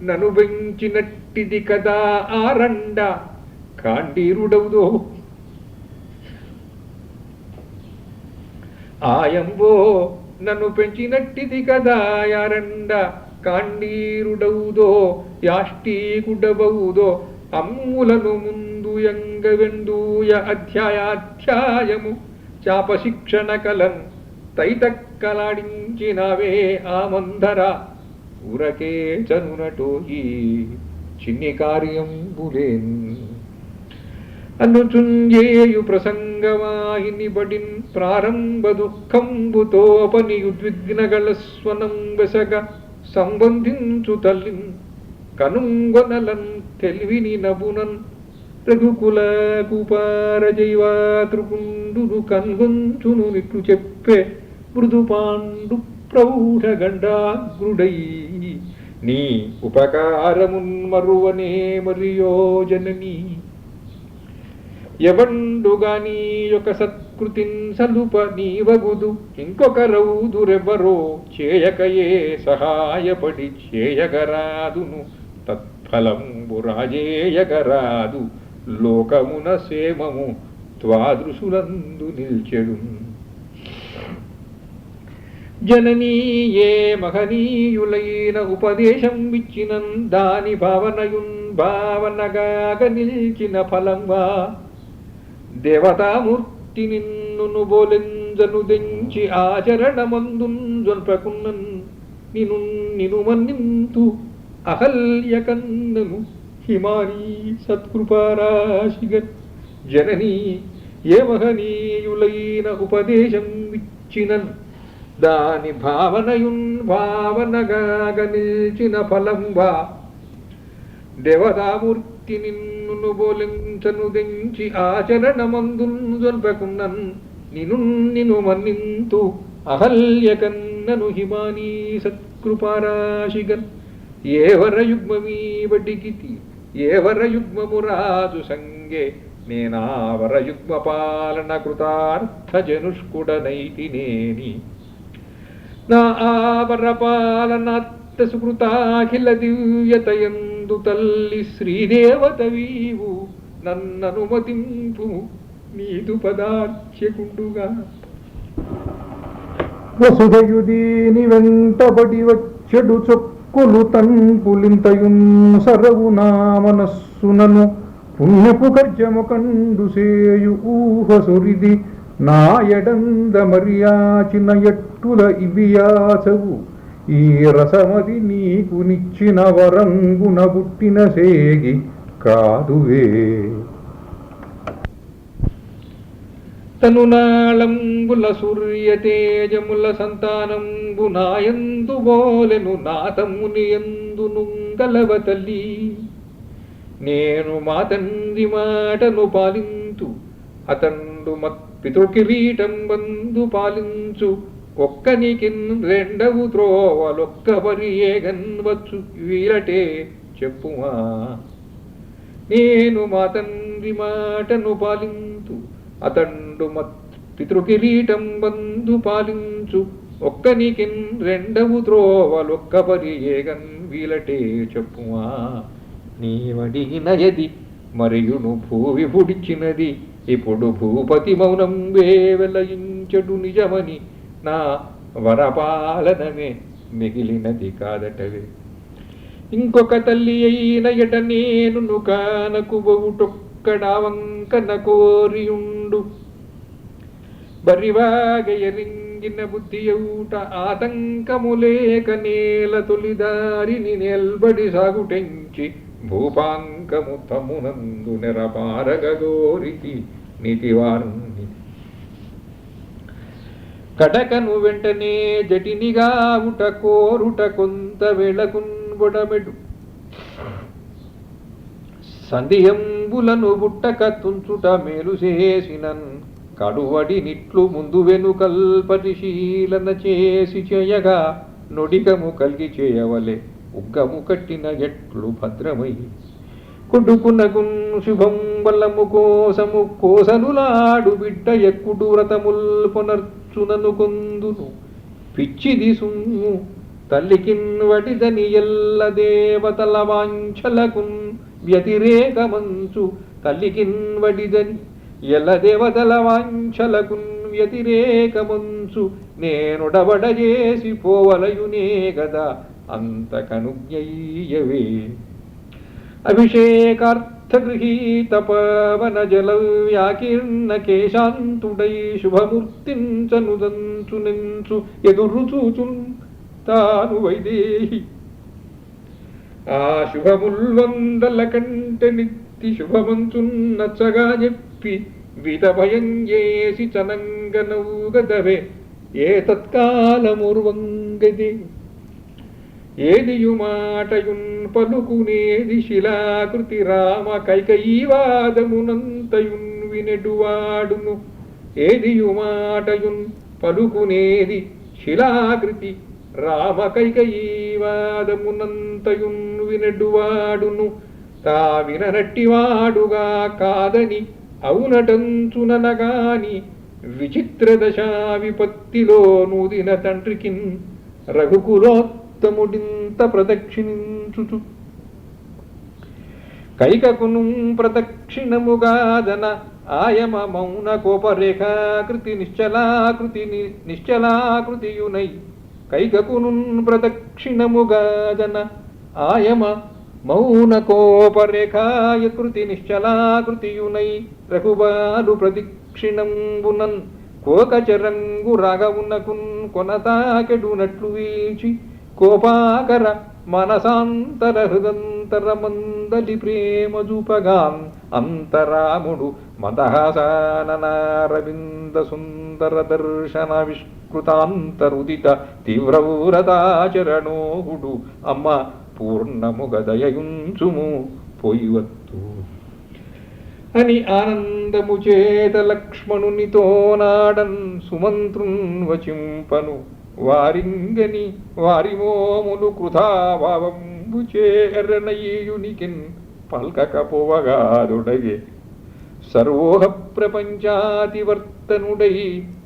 నను పెంచినట్టిది కదా ఆరండ కాండీరుడవుదో ఆయంబో నన్ను పెంచినట్టిది కదా యారండ కాండీరుడవుదో యాష్టీకుడబవుదో అమ్ములను ముందు ఎంగవెందూయ అధ్యాయాధ్యాయము చాప శిక్షణ కలం తైతక్కలాడించినవే ఆ మందర ఊరకే చనునటో ఈ చిన్ని కార్యంబులేన్ అనుచుంజేయు ప్రసంగవాహిని బడిన్ ప్రారంభ దుఃఖంబుతోపనియుద్విగ్నగల స్వనం వెసగ సంబంధించు తల్లిన్ కనుంగొనలన్ తెలివిని నబునన్ రఘుకుల కుపారజైవాతృకుండును కన్గొంచును నిట్లు చెప్పే మృదు పాండు ప్రౌఢ గండాగ్రుడై నీ ఉపకారమున్ మరువనే మరియో జననీ ఎవండుగాని యొక్క సత్కృతిన్ సలుప నీవగుదు ఇంకొకరౌదురెవరో చేయకయే సహాయపడి చేయగరాదును తత్ఫలంబు రాజేయగరాదు లోకమున సేమము త్వాదృశులందు నిల్చెడు జననీ ఏ మహనీయులైన ఉపదేశం ఇచ్చినం దాని భావనయున్ భావనగాగ నిల్చిన ఫలంవా దేవతామూర్తి నిన్ను బోలెంజను దెంచి ఆచరణమందున్ జొల్పకున్నన్ నిను నిను మన్నింతు అహల్యకన్నను హిమానీ సత్కృపారాశిగన్ జననీ ఏ మహనీయులైన ఉపదేశం ఇచ్చినన్ దాని భావనయున్ భావనగాగ నిల్చిన ఫలంవా దేవతామూర్తి నిన్ను బోలించను దెంచి ఆచరణమందున్ జొల్పకున్నన్ నిను నిను మన్నింతు అహల్యకన్నను హిమానీ సత్కృపారాశిగన్ ఏవర యుగ్మమీ బటికితి ఏవర యుగ్మము రాజు సంగే నేనావర యుగ్మ పాలన కృతార్థ జనుష్కుడనైతినేని నా ఆవర పాలనాత్త సుకృతాఖిల దివ్యతయందు తల్లి శ్రీదేవతవీవు నన్ననుమతింపు నీదు పదార్చ్యకుండుగా వసుధయుదీని వెంటబడి వచ్చెడు చొక్కులు తన్పులింతయున్ సరవు నా మనస్సునను పుణ్యపు కర్జము కండు సేయు ఊహసురిది నా ఎడంద మర్యాచిన ఎట్టుల ఇవియాచవు ఈ రసమది నీకు నిచ్చిన వరంగున పుట్టిన సేగి కాదువే తనునాళంబుల సూర్యతేజముల సంతానంబు నాయందు బోలెను నా తమ్ముని యందు నుంగలవ తల్లి నేను మా తండ్రి మాటను పాలింతు అతండు మత్ పితృకిరీటం బంధు పాలించు ఒక్కనికిన్ రెండవు త్రోవలొక్క పరియేగన్వచ్చు వీరటే చెప్పుమా నేను మా తండ్రి మాటను పాలింతు అతండు మత్ పితృకిరీటం బంధు పాలించు ఒక్కనికిన్ రెండవు త్రోవలొక్క పరియేగన్ వీలటే చెప్పుమా నీవడిగినయది మరియును భూవి పుడిచినది ఇప్పుడు భూపతి మౌనం వెలయించడు నిజమని నా వరపాలనమే మిగిలినది కాదటవే. ఇంకొక తల్లి అయిన ఎట నేను కానకు బొగుటొక్కడా వంకన కోరియుండు బరివాగయరింగిన బుద్ధియౌట ఆతంకములేక నేల తొలిదారిని నిల్బడి సాగుటెంచి భూపాంకము తమ్మునందు నెరపారగోరికి నీతివారుని కటకను వెంటనే జటినిగావుట కోరుట కొంత వెళకున్బొడమెడు సంధియంబులను బుట్టక తుంచుట మేలు చేసినన్ కడువడి నిట్లు ముందు వెనుకల్ పరిశీలన చేసి చేయగా నొడిగము కలిగి చేయవలే ఉగ్గము కట్టిన ఎట్లు భద్రమై కొడుకునగున్ శుభం బలము కోసము కోసనులాడు బిడ్డ ఎక్కుడు వ్రతముల్ పునర్చునను కొందును పిచ్చిది సుమ్ము తల్లికిన్ వడిదని ఎల్ల దేవతల వాంఛలకున్ వ్యతిరేకమంచు తల్లికిన్ వడిదని ఎల్ల దేవతల వాంఛలకున్ వ్యతిరేకమంచు నేనుడబడజేసి పోవలయునే గదా అంతకనుజ్ఞయ్యవే. అభిషేకార్థగృహీత పవన జల వ్యాకీర్ణ కేశాంతుడై శుభమూర్తించనుదంచు నెంచు ఎదురు చూచున్ తాను వైదేహి ఆ శుభముల్వందల కంటే నిత్తి శుభమంచున్నచ్చగా చెప్పి విధభయం చేసి చనంగనౌగదవే ఏ తత్కాలముర్వంగది ఏదియు మాటయున్ పలుకునేది శిలాకృతి రామ కైకయీవాదమునంతయున్ వినెడువాడును ఏదియు మాటయున్ పలుకునేది శిలాకృతి రామ కైకయీవాదమునంతయున్ వినెడువాడును తా విననట్టివాడుగా కాదని అవునటంచుననగాని విచిత్ర దశా విపత్తిలో నూదిన తండ్రికిన్ రఘుకులోత్తముడింత ప్రదక్షిణించుచు కైకకును ప్రదక్షిణముగాదన ఆయమ మౌన కోపరేఖాకృతి నిశ్చలాకృతియునై కైకకును ప్రదక్షిణముగాదన ఆయమ మౌన కోపరేఖాయకృతి నిశ్చలాకృతియునై రఘుబాలు ప్రదక్షిణంబునన్ కోకచరంగు రాగవునకున్ కొనతాకెడునట్లు వీచి కోపాకర మనసాంతర హృదంతర మందలి ప్రేమ చూపగాన్ అంతరాముడు మందహాసాననారవింద సుందర దర్శన విష్కృతాంతరుదిత తీవ్రవ్రతాచరణోహుడు అమ్మ పూర్ణముగ దయయుంచుము పోయివత్తు అని ఆనందము చేత లక్ష్మణునితో నాడన్ సుమంత్రున్ వచింపను వారింగని వారి మోములు కృతాభావంబు చేరనయ్యునికిన్ పల్కకపోవగాదుడగే సర్వోహ ప్రపంచాతివర్తనుడై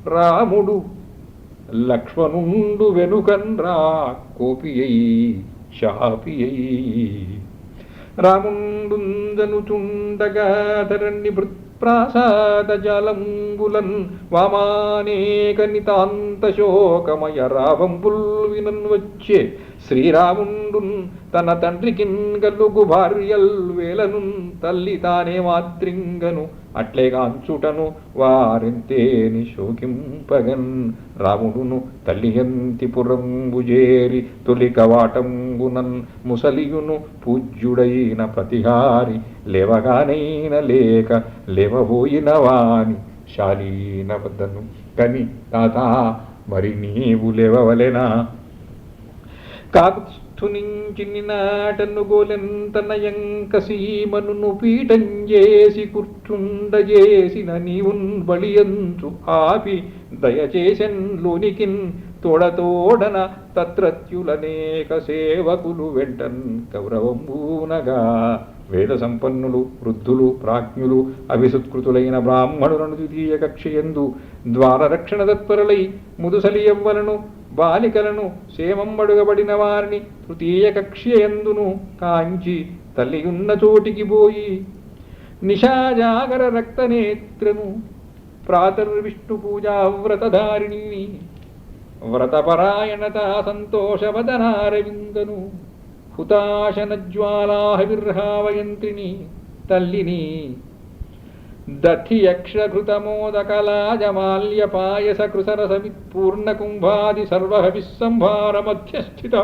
రాముడు లక్ష్మణుండు వెనుకన్ రా కోపియై శాపియై రాముండుందనుచుండగాధరణి భృత్ప్రాసాద జాలంబులన్ వామానేక నితాంత శోకమయ రావంబుల్ వినన్ వచ్చే శ్రీరాముండున్ తన తండ్రికిన్ గలుగు భార్యల్ వేలనున్ తల్లి తానే మాత్రింగను అట్లేగాంచుటను వారెంతేని శోకింపగన్ రాముడును తల్లియంతిపురంబుజేరి తొలి కవాటంబునన్ ముసలియును పూజ్యుడైన ప్రతిహారి లేవగానైన లేక లేవబోయిన వాని శాలీన వద్దను కని తాత మరి నీవు లేవవలెనా కాకుస్థునించిని నాటను గోలెంతనయంక సీమను పీఠం చేసి కూర్చుండజేసిన నీవున్ బలియంచు ఆపి దయచేసెన్ లోనికిన్ తోడతోడన తత్రత్యులనేక సేవకులు వెంటన్ కౌరవంబూనగా వేద సంపన్నులు వృద్ధులు ప్రాజ్ఞులు అభిసుత్కృతులైన బ్రాహ్మణులను ద్వితీయ కక్షయందు ద్వారరక్షణ తత్పరులై ముదుసలియవ్వలను బాలికలను సేమంబడుగబడిన వారిని తృతీయ కక్ష్యయందును కాంచి తల్లియున్న చోటికి పోయి నిశాజాగర రక్తనేత్రను ప్రాతర్విష్ణు పూజావ్రతధారిణి వ్రతపరాయణత సంతోషవదనారవిందను హుతాశనజ్వాలాహవిర్హావయంత్రిని తల్లిని దఠియక్షఘృతమోదకలాజమాల్యపాయస కృసరసమిత్పూర్ణకుంభాది సర్వహవిస్సంభార మధ్యస్థిత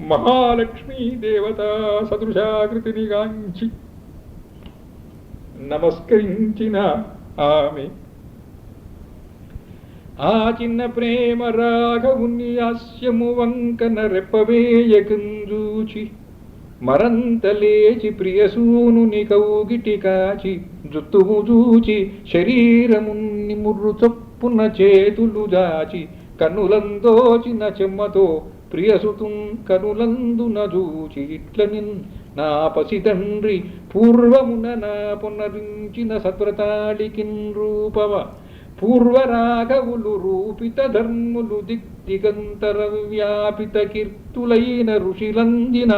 మహాలక్ష్మీ దేవతా సదృశాకృతిని గాంచి నమస్కరించిన ఆమె ఆ చిన్న ప్రేమ రాఘవుని హాస్యము వంకన రెప్పవేయకుంజూచి మరంత లేచి ప్రియసూనుని కౌగిటి కాచి జుత్తుము చూచి శరీరముని ముర్రు చొప్పున చేతులు దాచి కన్నులందోచిన చెమ్మతో ప్రియసుతుం కనులందున జూచి ఇట్లనిన్ నా పసి తండ్రి పూర్వమున నా పునరించిన సత్వ్రతాళికిన్ రూపవ పూర్వరాఘవులు రూపిత ధర్ములు దిగ్దిగంతర వ్యాపిత కీర్తులైన ఋషిలందిన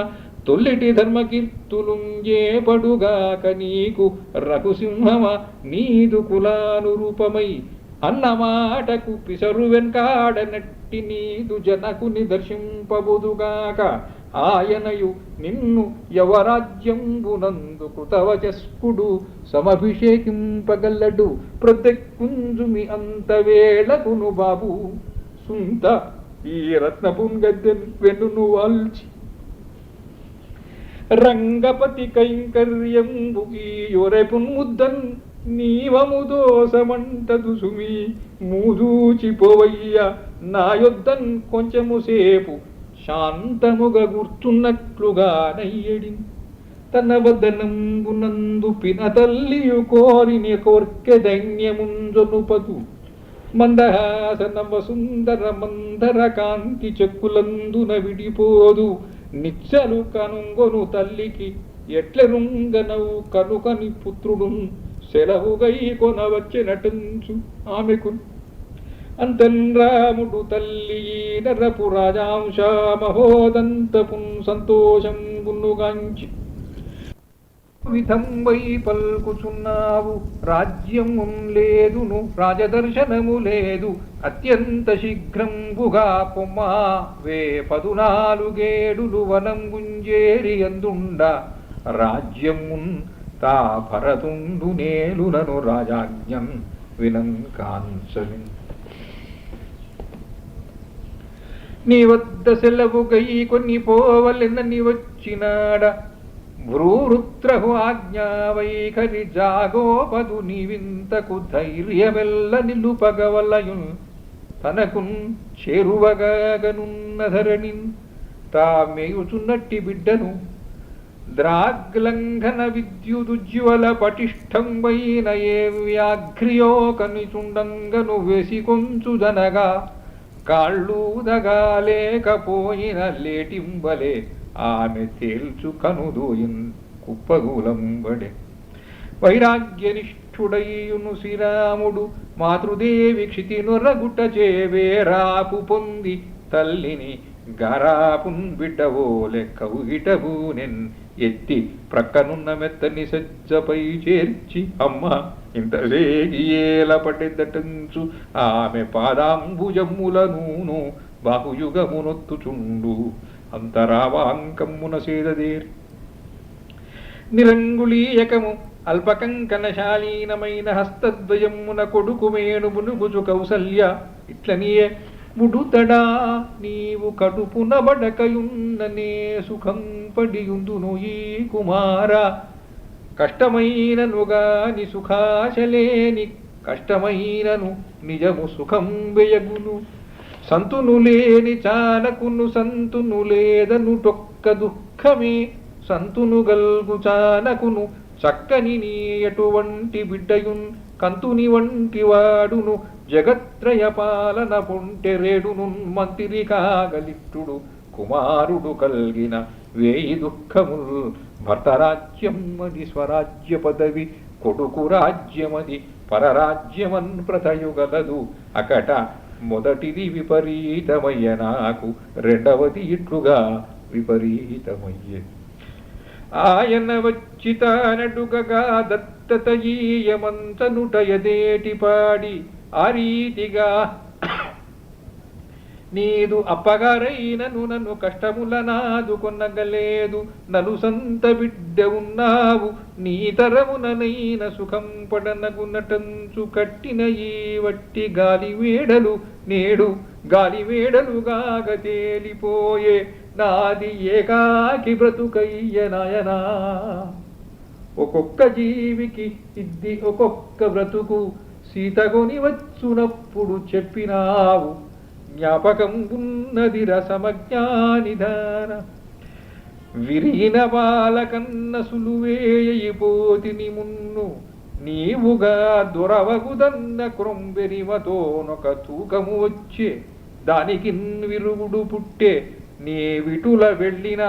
తొల్లిటి ధర్మకీర్తులుంజే పడుగాక నీకు రఘుసింహమ నీదు కులానురూపమై అన్నమాటకు పిసరు వెంకాడనట్టి నీదు జనకుని దర్శింపబుదుగాక ఆయనయు నిన్ను యవరాజ్యంబునందు కృతవచస్కుడు సమభిషేకింపగల్లడు ప్రత్యక్కుంజుమి అంతవేళకును బాబు సుంత ఈ రత్నపున్ గద్దెన్ వెన్నును వాల్చి రంగపతి కైంకర్యంబు ఈ యొరెపున్ ముద్దన్ నీవముదోసమంటదు సుమి మూదూచిపోవయ్య నా యొద్దన్ కొంచెము సేపు శాంతముగా గుర్చున్నట్లుగా నయ్యడి తన వదనంబునందు పిన తల్లియు కోరిని కోర్కె దైన్యముంజొనుపదు మందహాసనవ సుందర మందర కాంతి చెక్కులందున విడిపోదు నిచ్చలు కనుంగొను తల్లికి ఎట్లెరుంగనవు కనుకని పుత్రుడు సెలవుగై కొనవచ్చినటుంచు ఆమెకు అంతన్ రాముడు తల్లి నరపు రాజాంశ మహోదంతపున్ సంతోషంబునుగాంచి విధంబై పల్కుచున్నావు రాజ్యమున్ లేదును రాజదర్శనము లేదు అత్యంత శీఘ్రంబుగా పొమ్మ వే 14 వనం గుంజేరి అందుండ రాజ్యమున్ తా భరతుండు నేలునను రాజాజ్ఞం వినం కాంచని నీ వద్ద సెలవుగై కొన్ని పోవలెనని వచ్చినాడ భ్రూరుత్రహు ఆజ్ఞావైఖరి జాగోపదు నీవింతకు ధైర్యమెల్ల నిలుపగవలయున్ తనకున్ చేరువగాగనున్న ధరణిన్ తామేయుచున్నట్టి బిడ్డను ద్రాగ్లంఘన విద్యుదుజ్వల పటిష్టంబైన ఏ వ్యాఘ్రియో కనిచుండంగను వెసికొంచుదనగా కాళ్ళూదగాలేకపోయిన లేటింబలే ఆమె తేల్చు కనుదూయిన్ కుప్పగూలంబడే వైరాగ్యనిష్ఠుడయ్యును శ్రీరాముడు మాతృదేవి క్షితినురగుట చేవేరాపు పొంది తల్లిని గారాపున్ బిడ్డవోలె కౌగిటబూనెన్ ఎత్తి ప్రక్కనున్న మెత్తని సజ్జపై చేర్చి అమ్మ ఇంతసేగియేల పడెద్దటంచు ఆమె పాదాంబుజమ్ములనూను బాహుయుగమునొత్తుచుండు అంతరావాంకమ్మున సేదదేరి నిరంగుళీయకము అల్పకంకణశాలీనమైన హస్తద్వయమున కొడుకు మేణుమునుగుచు కౌసల్య ఇట్లనియే ముడుతడా నీవు కడుపున బడకయున్ననే సుఖం పడియుందును ఈ కుమార కష్టమైననుగాని సుఖాశలేని కష్టమైనను నిజము సుఖం వెయగును సంతును లేని చానకును సంతును లేదను టొక్క దుఃఖమే సంతును గల్గు చానకును చక్కని నీ ఎటువంటి బిడ్డయున్ కంతుని వంటి వాడును జగత్రయ పాలన పొంటెరేడును మంత్రి కాగలిట్టుడు కుమారుడు కల్గిన వేయి దుఃఖముల్ భర్తరాజ్యమది స్వరాజ్య పదవి కొడుకు రాజ్యమది పరరాజ్యమన్ ప్రతయుగలదు అకట మొదటిది విపరీతమయ్య నాకు రెండవది ఇట్లుగా విపరీతమయ్యే ఆయన వచ్చి తానడుగగా దత్తతయీయమంతనుటయదేటి పాడి ఆ రీతిగా నీదు అప్పగారైనను నన్ను కష్టముల నాదుకొనగలేదు నలు సంత బిడ్డ ఉన్నావు నీ తరముననైన సుఖం పడనగునటంచు కట్టిన ఈ వట్టి గాలివేడలు నేడు గాలివేడలుగాగ తేలిపోయే నాది ఏకాకి బ్రతుకయ్య నాయనా ఒక్కొక్క జీవికి ఇద్ది ఒక్కొక్క బ్రతుకు సీతగొని వచ్చునప్పుడు చెప్పినావు జ్ఞాపకం ఉన్నది రసమజ్ఞానిధాన విరీన బాలకన్న సులువేయపోతిని మున్ను నీవుగా దొరవగుదన్న క్రొంబెరిమతోనొక తూకము వచ్చే దానికి విరుగుడు పుట్టే నీ విటుల వెళ్ళిన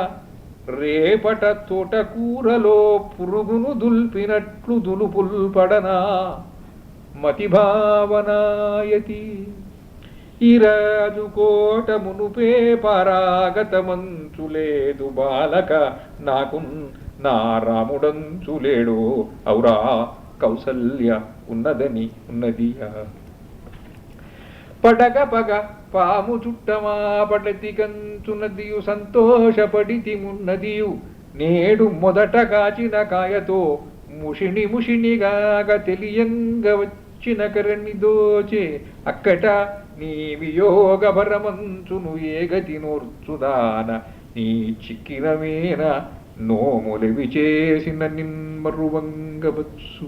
రేపట తోటకూరలో పురుగును దుల్పినట్లు దులుపుల్ పడనా మతిభావనాయతి ఈ రాజు కోట మునుపే పరాగతమంచులేదు బాలక నాకు నా రాముడంచులేడు ఔరా కౌసల్య ఉన్నదని ఉన్నదియా పడగ పగ పాము చుట్టమా పడతి కంచునదియు సంతోషపడితి మున్నదియు నేడు మొదట కాచిన కాయతో ముషిణి ముషిణిగాగ తెలియంగ వచ్చిన కరణి దోచే అక్కట నీ వియోగ భరమంచును ఏగతి నోర్చుదాన నీ చిక్కిన మీన నోములవి చేసిన నిన్మరువంగవచ్చు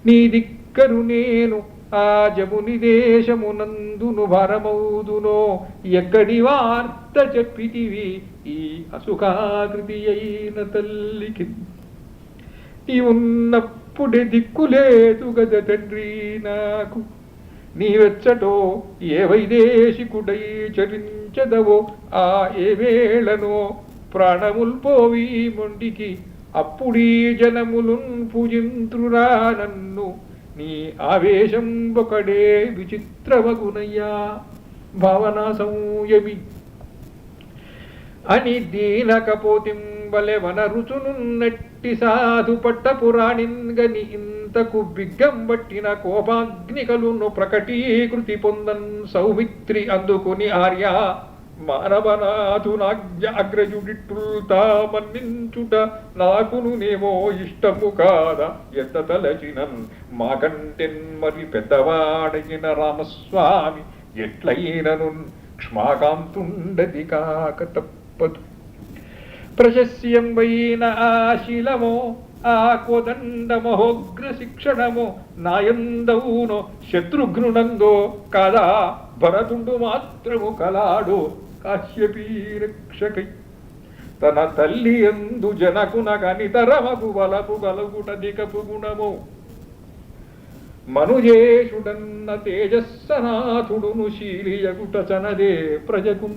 నీ దిక్కరు నేను ఆ జముని దేశమునందును భరమౌదునో ఎక్కడి వార్త చెప్పితివి ఈ అసుఖాకృతి అయిన తల్లికి నీవున్నప్పుడే దిక్కులేదు గద తండ్రి నాకు నీవెచ్చటో ఏ వైదేశికుడై చరించదవో ఆ ఏ వేళనో ప్రాణముల్ పోవి మొండికి అప్పుడీ జనములున్ పూజింతురా నన్ను నీ ఆవేశం ఒకడే విచిత్రమగునయ్యా భావనా సంయమి అని దీనకపోతింబలె వనరుచునున్నట్టి సాధు పట్ట పురాణింగని ఇంతకు బిగ్గంబట్టిన కోపాగ్నికలును ప్రకటీకృతి పొందన్ సౌమిత్రి అందుకుని ఆర్య మానవనాథునాజ్ఞ అగ్రజుడిట్టుల్తా మన్నించుట నాకును నేమో ఇష్టము కాదా ఎంత తలచినన్ మాకంటెన్ మరి పెద్దవాడైన రామస్వామి ఎట్లయినను క్షమాకాంతుండది కాక తప్పదు ప్రశస్యం వైన ఆశీలమో ఆ కోదండ మహోగ్ర శిక్షణమో నాయందవునో శత్రుఘ్నునందో కాదా భరతుండు మాత్రము కలాడో కాశ్యపీ రక్షకై తన తల్లి ఎందు జనకునగనితరమగు వలపు గలుగుటదికపు గుణము మనుజేషుడన్న తేజస్సనాథుడును శీలియగుట చనదే ప్రజకు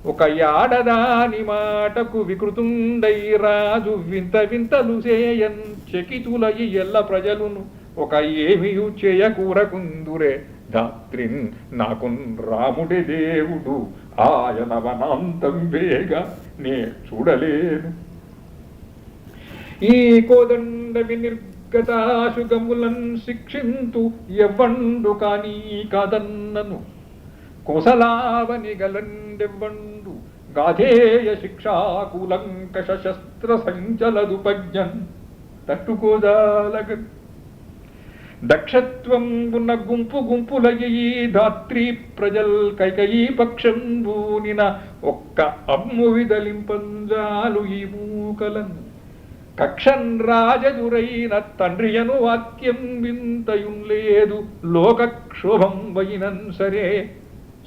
ఒక యాడదాని మాటకు వికృతుండై రాజు వింత వింతలు చేయన్ చకితులయి ఎల్ల ప్రజలును ఒక ఏమియు చేయకూరకుందురే ధాత్రిన్ నాకున్ రాముడి దేవుడు ఆయన వనాంతం వేగా నే చూడలేను ఈ కోదండ వినిర్గతాశుగములన్ శిక్షింతు ఎవ్వండు కానీ కాదన్నను కోసలావని గలండెవ్వండు గాధేయ శిక్షాకులంకష శస్త్ర సంచలదుపజ్ఞన్ తట్టుకోదాలగన్ దక్షత్వం ఉన్న గుంపు గుంపులయ్యి ధాత్రి ప్రజల్ కైకయీ పక్షం బూనిన ఒక్క అమ్ము విదలింపంజాలు ఈ మూకలన్ కక్షన్ రాజదురైన తండ్రియను వాక్యం వింతయుం లేదు లోకక్షోభం వైనన్ సరే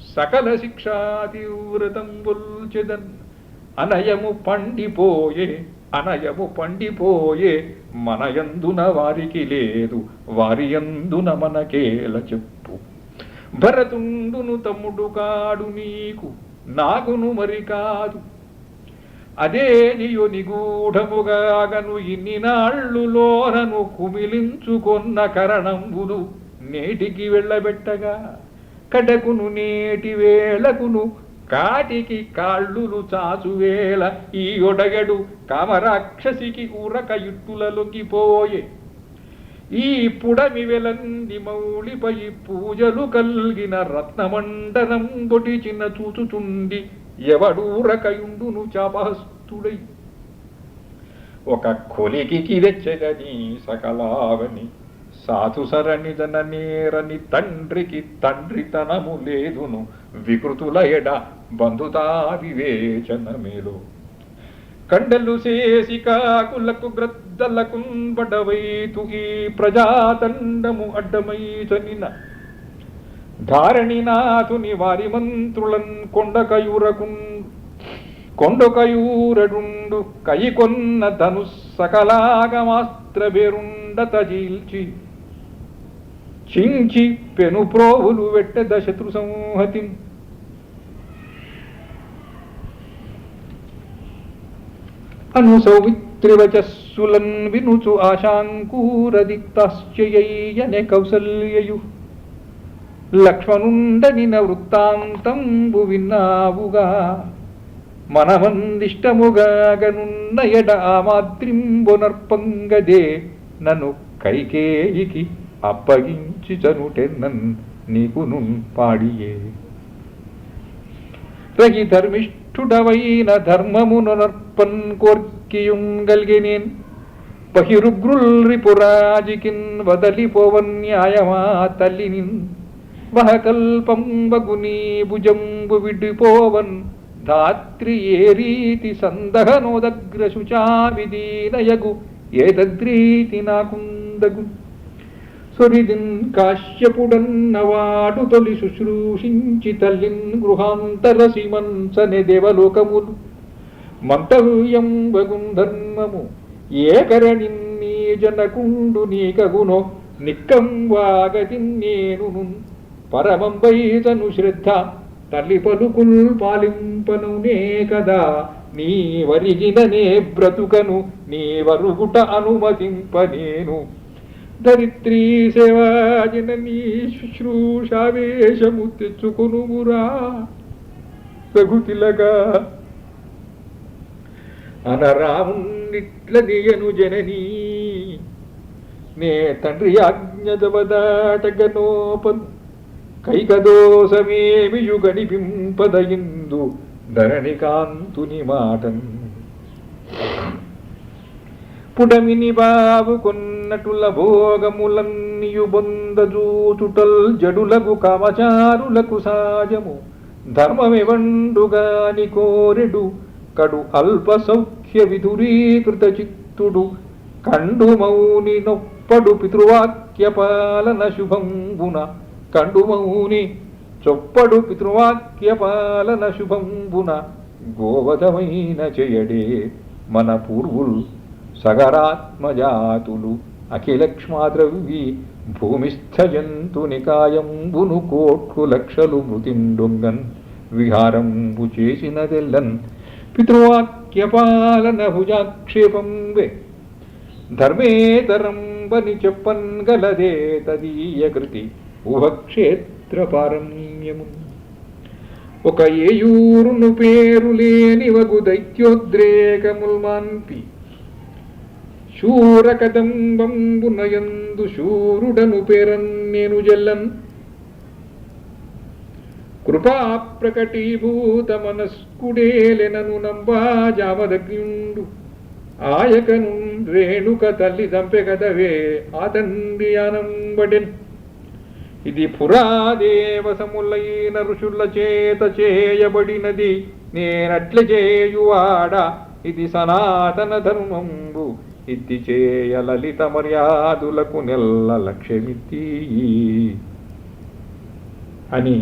సకల శిక్షా తీవ్రతం బొల్చెదన్ అనయము పండిపోయే మనయందున వారికి లేదు వారియందున మనకేల చెప్పు భరతుండును తమ్ముడు కాడు నీకు నాకును మరి కాదు అదే నీయు నిగూఢముగాగను ఇన్ని నాళ్ళులోనను కుమిలించుకొన్న కరణంబులు నేటికి వెళ్ళబెట్టగా కడకును నేటి వేళకును కాటికి కాళ్ళులు చాచువేళ ఈ ఒడగడు కామరాక్షసికి ఊరక ఇట్టులలొంగిపోయే ఈ పుడమి వెలంది మౌళిపై పూజలు కల్గిన రత్నమండనం బొటి చిన్న చూచుచుండి ఎవడూరకయుండును చాపహస్తుడై ఒక కొలికి వెచ్చగని సకలావని సాధు సరణి జననేరని తండ్రికి తండ్రితనము లేదును వికృతుల ఎడ బంధుతా వివేచన మేలు కండలు చేసి కాకులకు గ్రద్దలకు బడవైతు ఈ ప్రజాతండము అడ్డమైతనిన ధారణినాథుని వారి మంత్రులన్ కొండకయూరడుండు కయికొన్న ధను సకలాగమాస్త్ర బేరుండత చీల్చి చించి పెను ప్రోవులు వెట్టెద శత్రు సంహతి అను సౌమిత్రివచస్సులన్ వినుచు ఆశాంకూరదిక్తాశ్చయయ్యనే కౌసల్యయు లక్ష్మణుండనిన వృత్తాంతంబు విన్నావుగా మనమందిష్టముగాగనున్న ఎడ ఆ మాద్రింబొనర్పంగదే నన్ను కైకేయికి అప్పగించి చనుటెన్నన్ నీకును పాడియే రగి ధర్మిష్ఠుడవైన ధర్మమునర్పన్ కోర్కియుంగల్గినేన్ బహిరుగ్రుల్ రిపురాజికిన్ వదలిపోవన్ న్యాయమా తల్లినిన్ వహకల్పంబగునీ భుజంబు విడిపోవన్ ధాత్రి ఏ రీతి సందహనోదగ్ర శుచావిదీనయగు ఏతద్రీతి నాకుందగు సొరిదిన్ కాశ్యపుడన్నవాడు తొలి శుశ్రూషించి తల్లిన్ గృహాంతరసిమన్సనే దేవలోకములు మంతవ్యం వగున్ ధర్మము ఏకరణిన్నీ జనకుండు నీకగునో నిక్కం వాగతిన్ నేను పరమంబైతను శ్రద్ధ తల్లి పలుకుల్ పాలింపనునే కదా నీ వరిగిననే బ్రతుకను నీ వరుగుట అనుమతింపనేను ధరిత్రీ సేవాజననీ శుశ్రూషావేశము తెచ్చుకొనుమురా రఘుతిలగా అనరామున్నిట్లదియను జననీ నే తండ్రి ఆజ్ఞదవదాటగనోపన్ కైకదోసమేమియు గణిపింపదయిందు ధరణి కాంతుని మాటన్ పుడమిని బావు కొన్నటుల భోగములన్నియు బొందజూచుటల్ జడులకు కామచారులకు సాజము ధర్మమివండుగాని కోరెడు కడు అల్ప సౌఖ్య విధురీకృత చిత్తుడు కండు మౌని నొప్పడు పితృవాక్య పాలన శుభంబున కండు మౌని చొప్పడు పితృవాక్య పాలన శుభంబున గోవధమైన చేయడే మన పూర్వులు సగరాత్మజాతులు అఖిలక్ష్మాద్రవి భూమిస్థ జంతు నికాయంబును కోట్లు లక్షలు మృతిండొంగన్ విహారంబు చేసినదెల్లన్ పితృవాక్య పాలన భుజాక్షేపంబే ధర్మేతరంబని చెప్పన్ గలదే తదీయ కృతి ఉభక్షేత్ర పారమ్యము ఒక ఏయూరును పేరు లేని వగు దైత్యోద్రేకముల్మాన్పి శూరకదంబంబునయందు శూరుడను పేరన్నేను జల్లన్ కృపా ప్రకటీభూత మనస్కుడేలెనను నంబా జామదగ్నియుండు ఆయకను రేణుక తల్లి దంపెగదవే ఆ తండ్రి ఆనంబడెన్ ఇది పురాదేవసములైన ఋషుల చేత చేయబడినది నేనట్ల చేయువాడ ఇది సనాతన ధర్మంబు ఇత్తి చేయ లలిత మర్యాదులకు నెల్ల లక్ష్యమిత్తి అని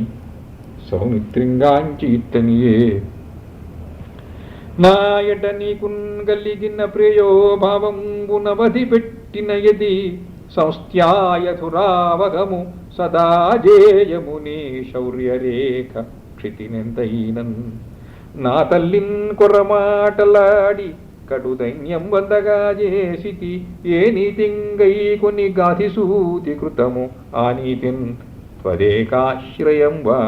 సౌమిత్రింగాంచి ఇత్తనియే నాయట నీకున్ గలిగిన ప్రేయోభావంబునవధి పెట్టిన యది సంస్థ్యాయధురావగము సదా జేయము నీ శౌర్యరేఖ క్షితినెంతైనన్ నా తల్లిన్ కొరమాటలాడి కడు దైన్యం వందగా చేసితి ఏ నీతింగై కొన్ని గాధిసూతి కృతము ఆ నీతిన్ త్వదేకాశ్రయం వా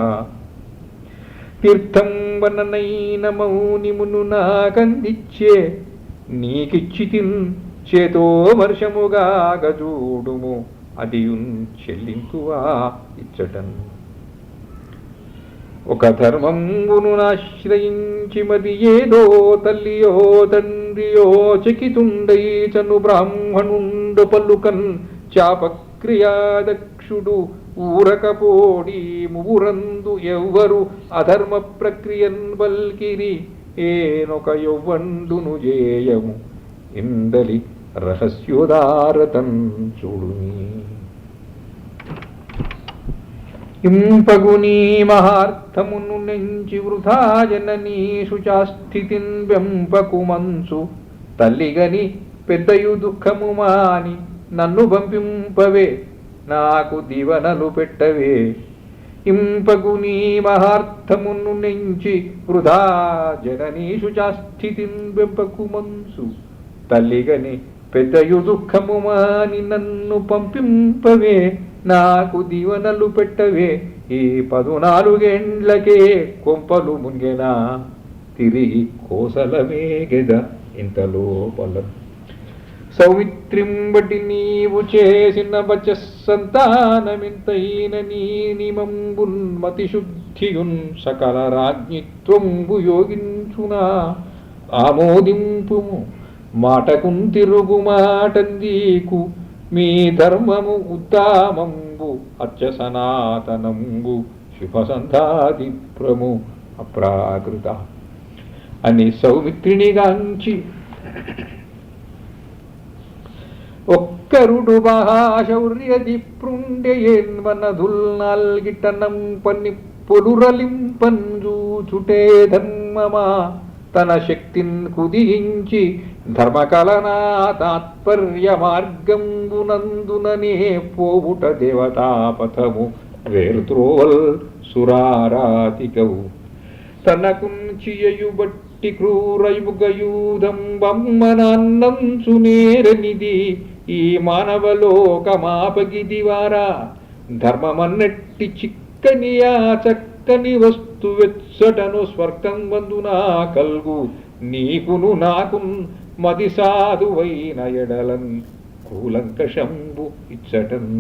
తీర్థం వననైన మౌనిమును నాకందిచ్చే నీకిచ్చితిన్ చేతో వర్షముగా గజూడుము అదియున్ చెల్లింపువా ఇచ్చటన్. ఒక ధర్మంబును ఆశ్రయించి మది ఏదో తల్లియో తండ్రియో చకితుండైచను బ్రాహ్మణుండు పలుకన్ చాపక్రియాదక్షుడు ఊరకపోడి మువురందు ఎవ్వరు అధర్మ ప్రక్రియన్ బల్కిరి ఏనొక యౌవండును జేయము ఇందలి రహస్యోదారతన్ చూడుని. ఇంపగునీ మహార్థమును నెంచి వృథా జననీ శుచాస్థితిన్ వెంపకు మంచు తల్లిగని పెద్దయు దుఃఖము మాని నన్ను పంపింపవే నాకు దీవనలు పెట్టవే. ఇంపగునీ మహార్థమును నెంచి వృథా జననీ శుచాస్థితిన్ వెంపకు మంచు తల్లిగని పెద్దయు దుఃఖము మాని నన్ను పంపింపవే నాకు దీవనలు పెట్టవే. ఈ 14 కొంపలు మునిగెనా తిరిగి కోసలమే గెద ఇంతలోపల. సౌమిత్రింబటి నీవు చేసిన బచ సంతానమింతైన నీ నిమంబున్ మతిశుద్ధియున్ సకల రాజ్ఞిత్వంబు యోగించునా ఆమోదింపుము మాటకున్ తిరుగు మాటందీకు మీ ధర్మము ఉద్దామంబు అచ్చ సనాతనంబు శుభసంధాదిప్రము అప్రాకృత అని సౌమిత్రినిగాంచి ఒక్కరుడు మహాశౌర్యదిప్రుండెయన్వనధుల్ నాల్గిటనం పన్ని పొలురలింపంజూచుటే ధర్మమా తన శక్తిన్ కుదించి ధర్మకలనా తాత్పర్య మార్గంబునందుననే పోవుట దేవతాపథము వేరుత్రోవల్ సురారాతికవు. తనకుంచియు బట్టి క్రూరయుగయూధం బమ్మనాన్నంచు నేరనిది ఈ మానవలోకమాపగిదివారా ధర్మమన్నట్టి చిక్కనియా చక్కని వస్తు వెచ్చటను స్వర్గం వందునా కల్గు నీకును నాకున్ మది సాధువైన ఎడలన్ కూలంకషంబు ఇచ్చటన్.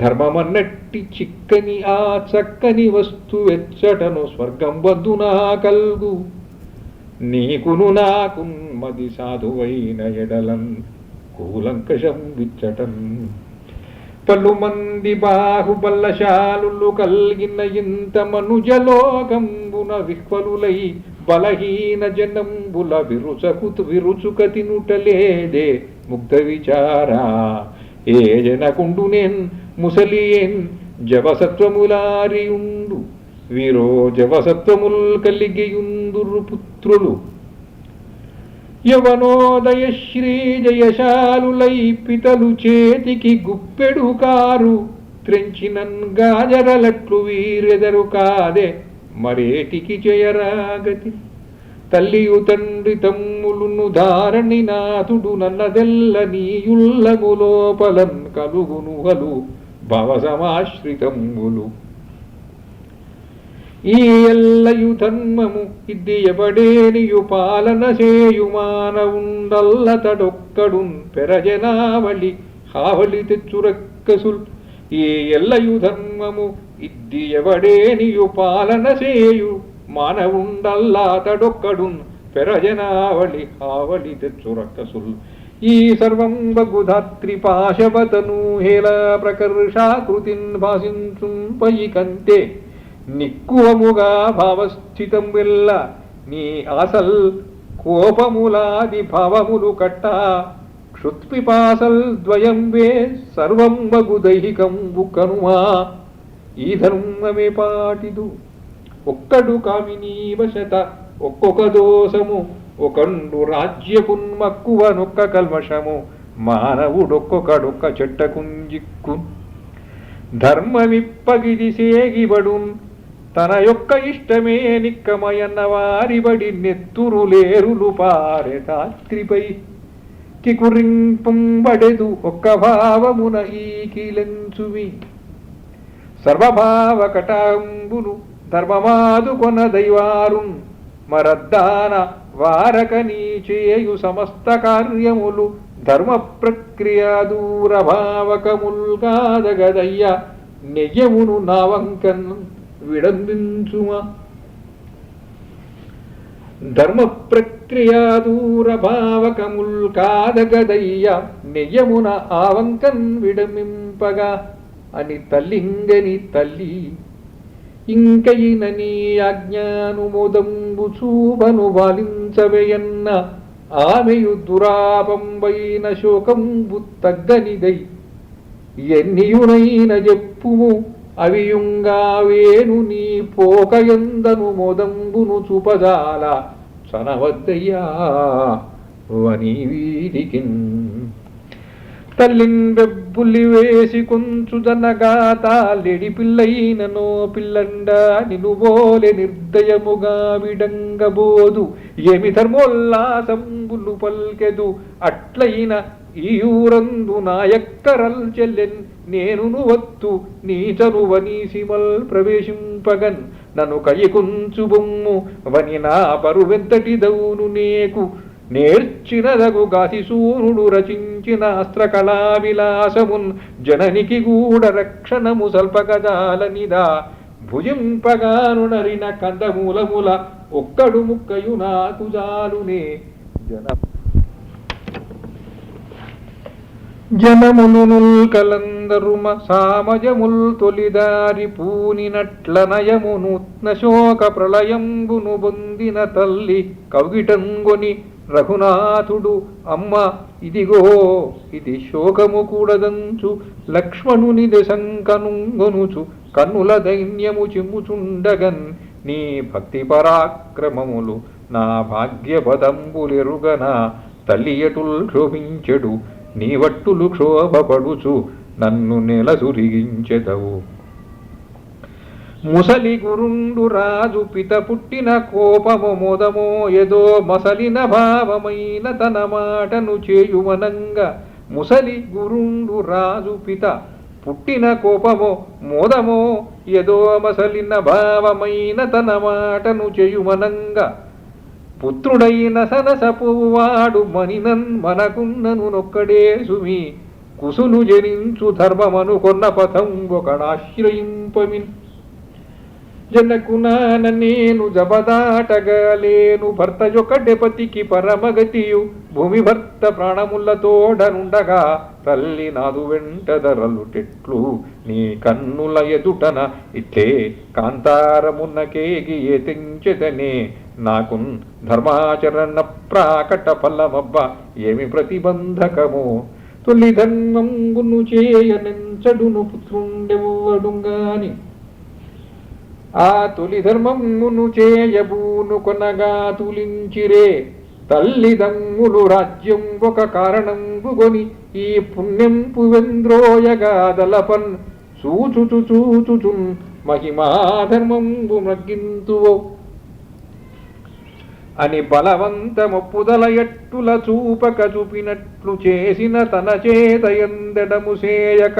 ధర్మమన్నట్టి చిక్కని ఆ చక్కని వస్తు వెచ్చటను స్వర్గం వందునా కల్గు నీకును నాకున్ మది సాధువైన ఎడలన్ కూలంకషం విచ్చటన్. పలుమంది బాహుబల్లశాలులు కల్గిన ఇంత మనుజలోకంబున విహ్వలులై బలహీన జనంబుల విరుచుక తినుటలేదే ముగ్ధ విచారా. ఏ జనకుండునేన్ ముసలియేన్ జవసత్వములారియుండు వీరో జవసత్వముల్ కలిగియుందురు పుత్రులు. యవనోదయ శ్రీ జయశాలులై పితలు చేతికి గుప్పెడు కారు త్రెంచినన్ గాజరలట్లు వీరెదరు కాదే మరేటికి చేయరాగతి. తల్లియు తండ్రి తమ్ములును ధారణి నాథుడు నన్నదెల్ల నీయుల్లము లోపలన్ కలుగునుహలు భవసమాశ్రితంబులు. ఈ ఎల్లయు ధర్మము ఇద్దియబడేనియు పాలన చేయు మానవుండల్లతడొక్కడున్ పెరజనావళి హావళి తెచ్చురక్కసుల్. ఈ ఎల్లయు ధర్మము ఇద్దియబడేనియు పాలన చేయు మానవుండల్లతడొక్కడున్ పెరజనావళి హావళి తెచ్చురక్కసుల్. ఈ సర్వం బగుధాత్రి పాశవతను హేళ ప్రకర్షాకృతిన్ భాషించున్ పై కంతే నిక్కువముగా భావస్థితం వెళ్ళ నీ ఆసల్ కోపములాది భావములు కట్ట క్షుత్పిపాసల్ ద్వయంవే సర్వం బగు దైహికంబు కనుమా. ఈ ధర్మమే పాటిదు ఒక్కడు కామినీ వశత ఒక్కొక్క దోషము ఒకండు రాజ్యపున్మక్కువ నొక్క కల్మషము మానవుడొక్కొక్కడొక్క చెట్టకుంజిక్కు. ధర్మమిప్పగిది సేగిబడున్ తన యొక్క ఇష్టమే నిక్కమయన్న వారిబడి నెత్తురు లేరులు పారెతాత్రిపై కికురింపంబడెదు ఒక్క భావమున ఈ కీలంచువి. సర్వభావ కటాంబులు ధర్మమాదుకొన దైవారున్ మరద్దాన వారక నీచేయు సమస్త కార్యములు ధర్మ ప్రక్రియ దూరభావకముల్గాదగదయ్య నెయ్యమును నావంకన్ విడంబించుమా. ధర్మ ప్రక్రియ దూరభావకముల్కాదగదయ్య నెయ్యమున ఆవంకన్ విడమింపగా అని తల్లింగని తల్లి ఇంకయిన నీ ఆజ్ఞానుమోదంబు చూపను వాలించవేయన్న ఆమెయు దురాపంబైన శోకంబు తగ్గనిదై ఎన్నియునైన చెప్పుము అవియుంగావేను నీ పోకయందను మోదంబును చూపజాల చనవద్దయ్యా వని వీధికిన్. తల్లిన్ బెబ్బులి వేసి కొంచుదనగా తాలెడి పిల్లైననో పిల్లండ నిలుబోలె నిర్దయముగా విడంగబోదు ఏమి ధర్మోల్లాసంబులు పల్కెదు అట్లయిన ఈ ఊరందు నాయక్కరల్ చెల్లెన్ నేనును వత్తు నీ చనువని సిమల్ ప్రవేశింపగన్ నన్ను కయ్యకుంచు బొమ్ము వని నా పరువెంతటిదవును నేకు నేర్చినదగు గాతిసూనుడు రచించిన అస్త్రకళా విలాసమున్ జననికి గూఢ రక్షణము సల్పగజాలనిదా భుజింపగాను నరిన కందమూలముల ఒక్కడు ముక్కయు నాకు జాలునే. జనములునుల్ కలందరుమ సామజముల్ తొలిదారి పూనినట్ల నయము నూత్న శోక ప్రళయంబును బొందిన తల్లి కౌగిటంగొని రఘునాథుడు అమ్మ ఇదిగో ఇది శోకము కూడదంచు లక్ష్మణుని దశంకనుంగొనుచు కన్నుల దైన్యము చిమ్ముచుండగన్ నీ భక్తి పరాక్రమములు నా భాగ్యపదంబులెరుగన తల్లి ఎటుల్ క్షోభించెడు నీ వట్టులు క్షోభపడుచు నన్ను నెలసురిగించెదవు. ముసలి గురుండు రాజు పిత పుట్టిన కోపము మోదమో ఏదో మసలిన భావమైన తన మాటను చేయుమనంగా ముసలి గురుండు రాజు పిత పుట్టిన కోపమో మోదమో ఏదో మసలిన భావమైన తన మాటను చేయుమనంగా పుత్రుడైన సనసపువాడు మనినన్ మనకున్నను నొక్కడే సుమి కుసును జనించు ధర్మమను కొన్న పథం ఒకడాశ్రయింపమిన్. జనకునాన నేను జబదాటగలేను భర్త యొక్కడే పతికి పరమగతియు భూమి భర్త ప్రాణములతోడనుండగా తల్లి నాదు వెంటదరలుటెట్లు నీ కన్నుల ఎదుటన ఇట్లే కాంతారమున్నకేగి ఏతించెదనే నాకున్ ధర్మాచరణ ప్రాకట ఫలమబ్బ ఏమి ప్రతిబంధకము. తొలి ధర్మంబును చేయనెంచడును పుత్రుండెవ్వడుగాని ఆ తొలి ధర్మమును చేయబూను కొనగా తులించిరే తల్లిదంగులు రాజ్యం ఒక కారణంబుగొని ఈ పుణ్యంపు వెంద్రోయగా దలపన్ చూచుచు చూచుచున్ మహిమాధర్మంబు మగ్గింతువో అని బలవంతమొప్పుదల ఎట్టుల చూపక చూపినట్లు చేసిన తన చేత ఎందడము సేయక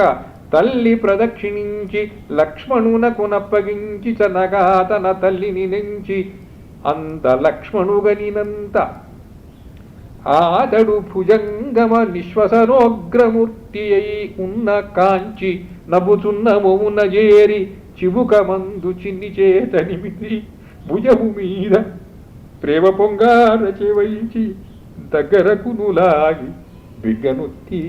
తల్లి ప్రదక్షిణించి లక్ష్మణునకు నప్పగించి చనగా తన తల్లిని నెంచి అంత లక్ష్మణుగనినంత ఆదడు భుజంగమ నిశ్వసనోగ్రమూర్తి అయి ఉన్న కాంచి నవ్వుచున్న మోమున చేరి చివుక మందు చిన్ని చేత నిమిది భుజము మీద ప్రేమ పొంగార చెవైచి దగ్గరకు నులాగి బిగ్గనుత్తి.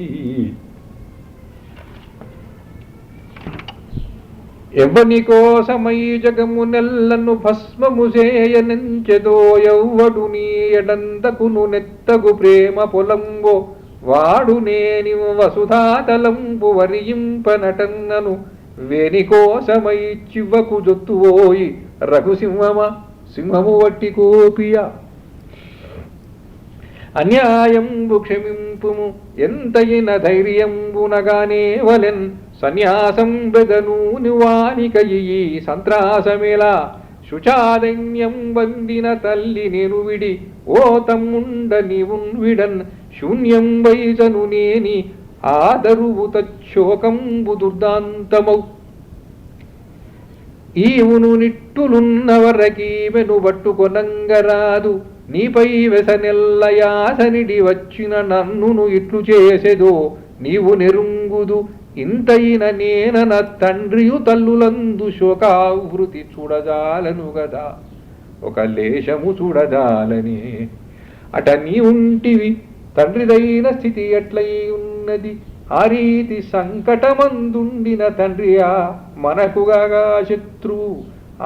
ఎవ్వని కోసమై జగము నెల్లను భస్మము చేయనెంచెదో ఎవ్వడు నీ ఎడందకును నెత్తగు ప్రేమ పొలంబో వాడు నేని వసుధాతలంబు వరియింపనటన్నను వేని కోసమై చివ్వకు జొత్తువోయి రఘుసింహమ సింహము వట్టి కోపియ. అన్యాయంబు క్షమింపుము ఎంతైన ధైర్యంబునగానే వలెన్ సన్యాసం బెదను నివానికయి సంత్రాసమేలా శుచాదైన్యం వందిన తల్లి నేను విడి ఓ తమ్ముండ నీవున్ విడన్ శూన్యం వైజను నేని ఆదరువు తచ్చోకంబు దుర్దాంతమౌ. ఈవును నిట్టులున్నవరకీమెను పట్టుకొనంగరాదు, నీపై వెసనెల్లయాసనిడి వచ్చిన నన్నును ఇట్లు చేసెదో నీవు నెరుంగుదు. ఇంతైన నేనన తండ్రియు తల్లులందు శోకావృతి చూడజాలను గదా, ఒక లేశము చూడజాలని. అట నీ ఉంటివి తండ్రిదైన స్థితి ఎట్లయి ఉన్నది, ఆ రీతి సంకటమందుండిన తండ్రియా మనకుగా శత్రువు.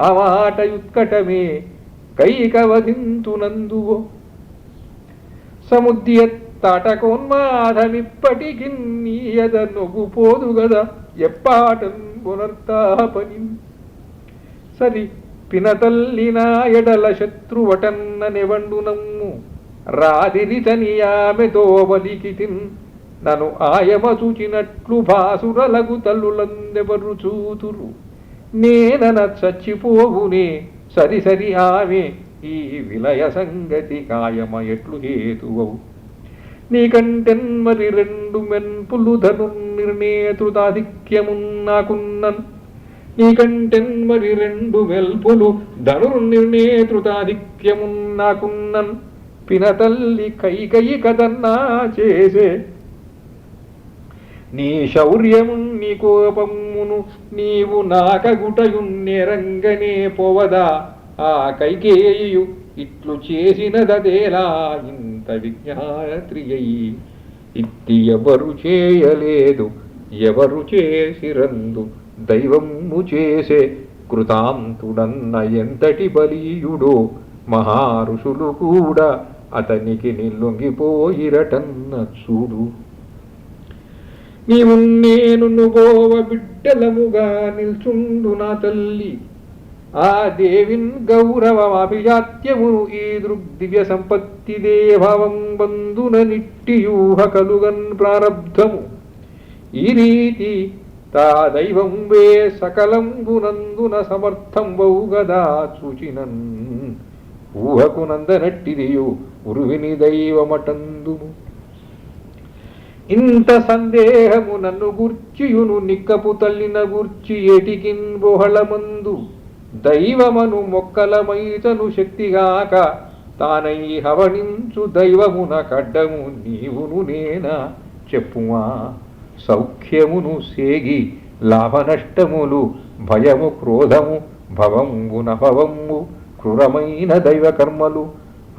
ఆ మాట యుత్కటమే కైకవధింతునందువో. సముద్యత్తాటకోన్మాధమిప్పటికి నీయద నొగుపోదు గదా, ఎప్పాటం పునర్తాపని. సరి పినతల్లిన ఎడల శత్రువటన్న నెవండునమ్ము, రాదిరితనియామెతో బలికితిన్ నను ఆయమ చూచినట్లు భాసురలగు తల్లులందెవరు చూతురు. నేనన చచ్చిపోవునే సరి సరి ఆమె ఈ విలయ సంగతి కాయమ ఎట్లు హేతువవు. నీకంటెన్మరి రెండు మెన్పులు ధను నిర్ణేతృతాధిక్యమున్నాకున్నన్, నీకంటెన్మరి రెండు మెల్పులు ధనుర్నిర్ణేతృతాధిక్యమున్నాకున్నన్. పినతల్లి కైకయి కదన్నా చేసే నీ శౌర్యము నీ కోపమును నీవు నాకగుటయున్నెరంగనే పోవదా. ఆ కైకేయు ఇట్లు చేసినదేలా ఇంత విజ్ఞాత్రియయి, ఇట్టి ఎవరు చేయలేదు ఎవరు చేసిరందు. దైవము చేసే కృతాంతుడన్న ఎంతటి బలీయుడో, మహారుషులు కూడా అతనికి నిల్లొంగిపోయిరటన్న చూడు. నీవు నేను నుగోవ బిడ్డలముగా నిల్చుండు నా తల్లి, ఆ దేవిన్ గౌరవమభిజాత్యమును ఈ దృగ్దివ్య సంపత్తి దేభావం బంధున నిట్టియూహ కలుగన్ ప్రారబ్ధము. ఈ రీతి తా దైవం వే సకలంబునందున సమర్థం వౌగదా చూచినన్. ఊహకు నందనట్టిదియు ఉరువిని దైవమటందుము. ఇంత సందేహము నన్ను గూర్చియును నిక్కపు తల్లిన గూర్చి ఏటికిన్ బోహళమందు. దైవమను మొక్కలమైతను శక్తిగాక తానై హవనించు దైవమున కడ్డము నీవును నేనా చెప్పుమా. సౌఖ్యమును సేగి లాభనష్టములు భయము క్రోధము భవంబు నభవంబు క్రూరమైన దైవకర్మలు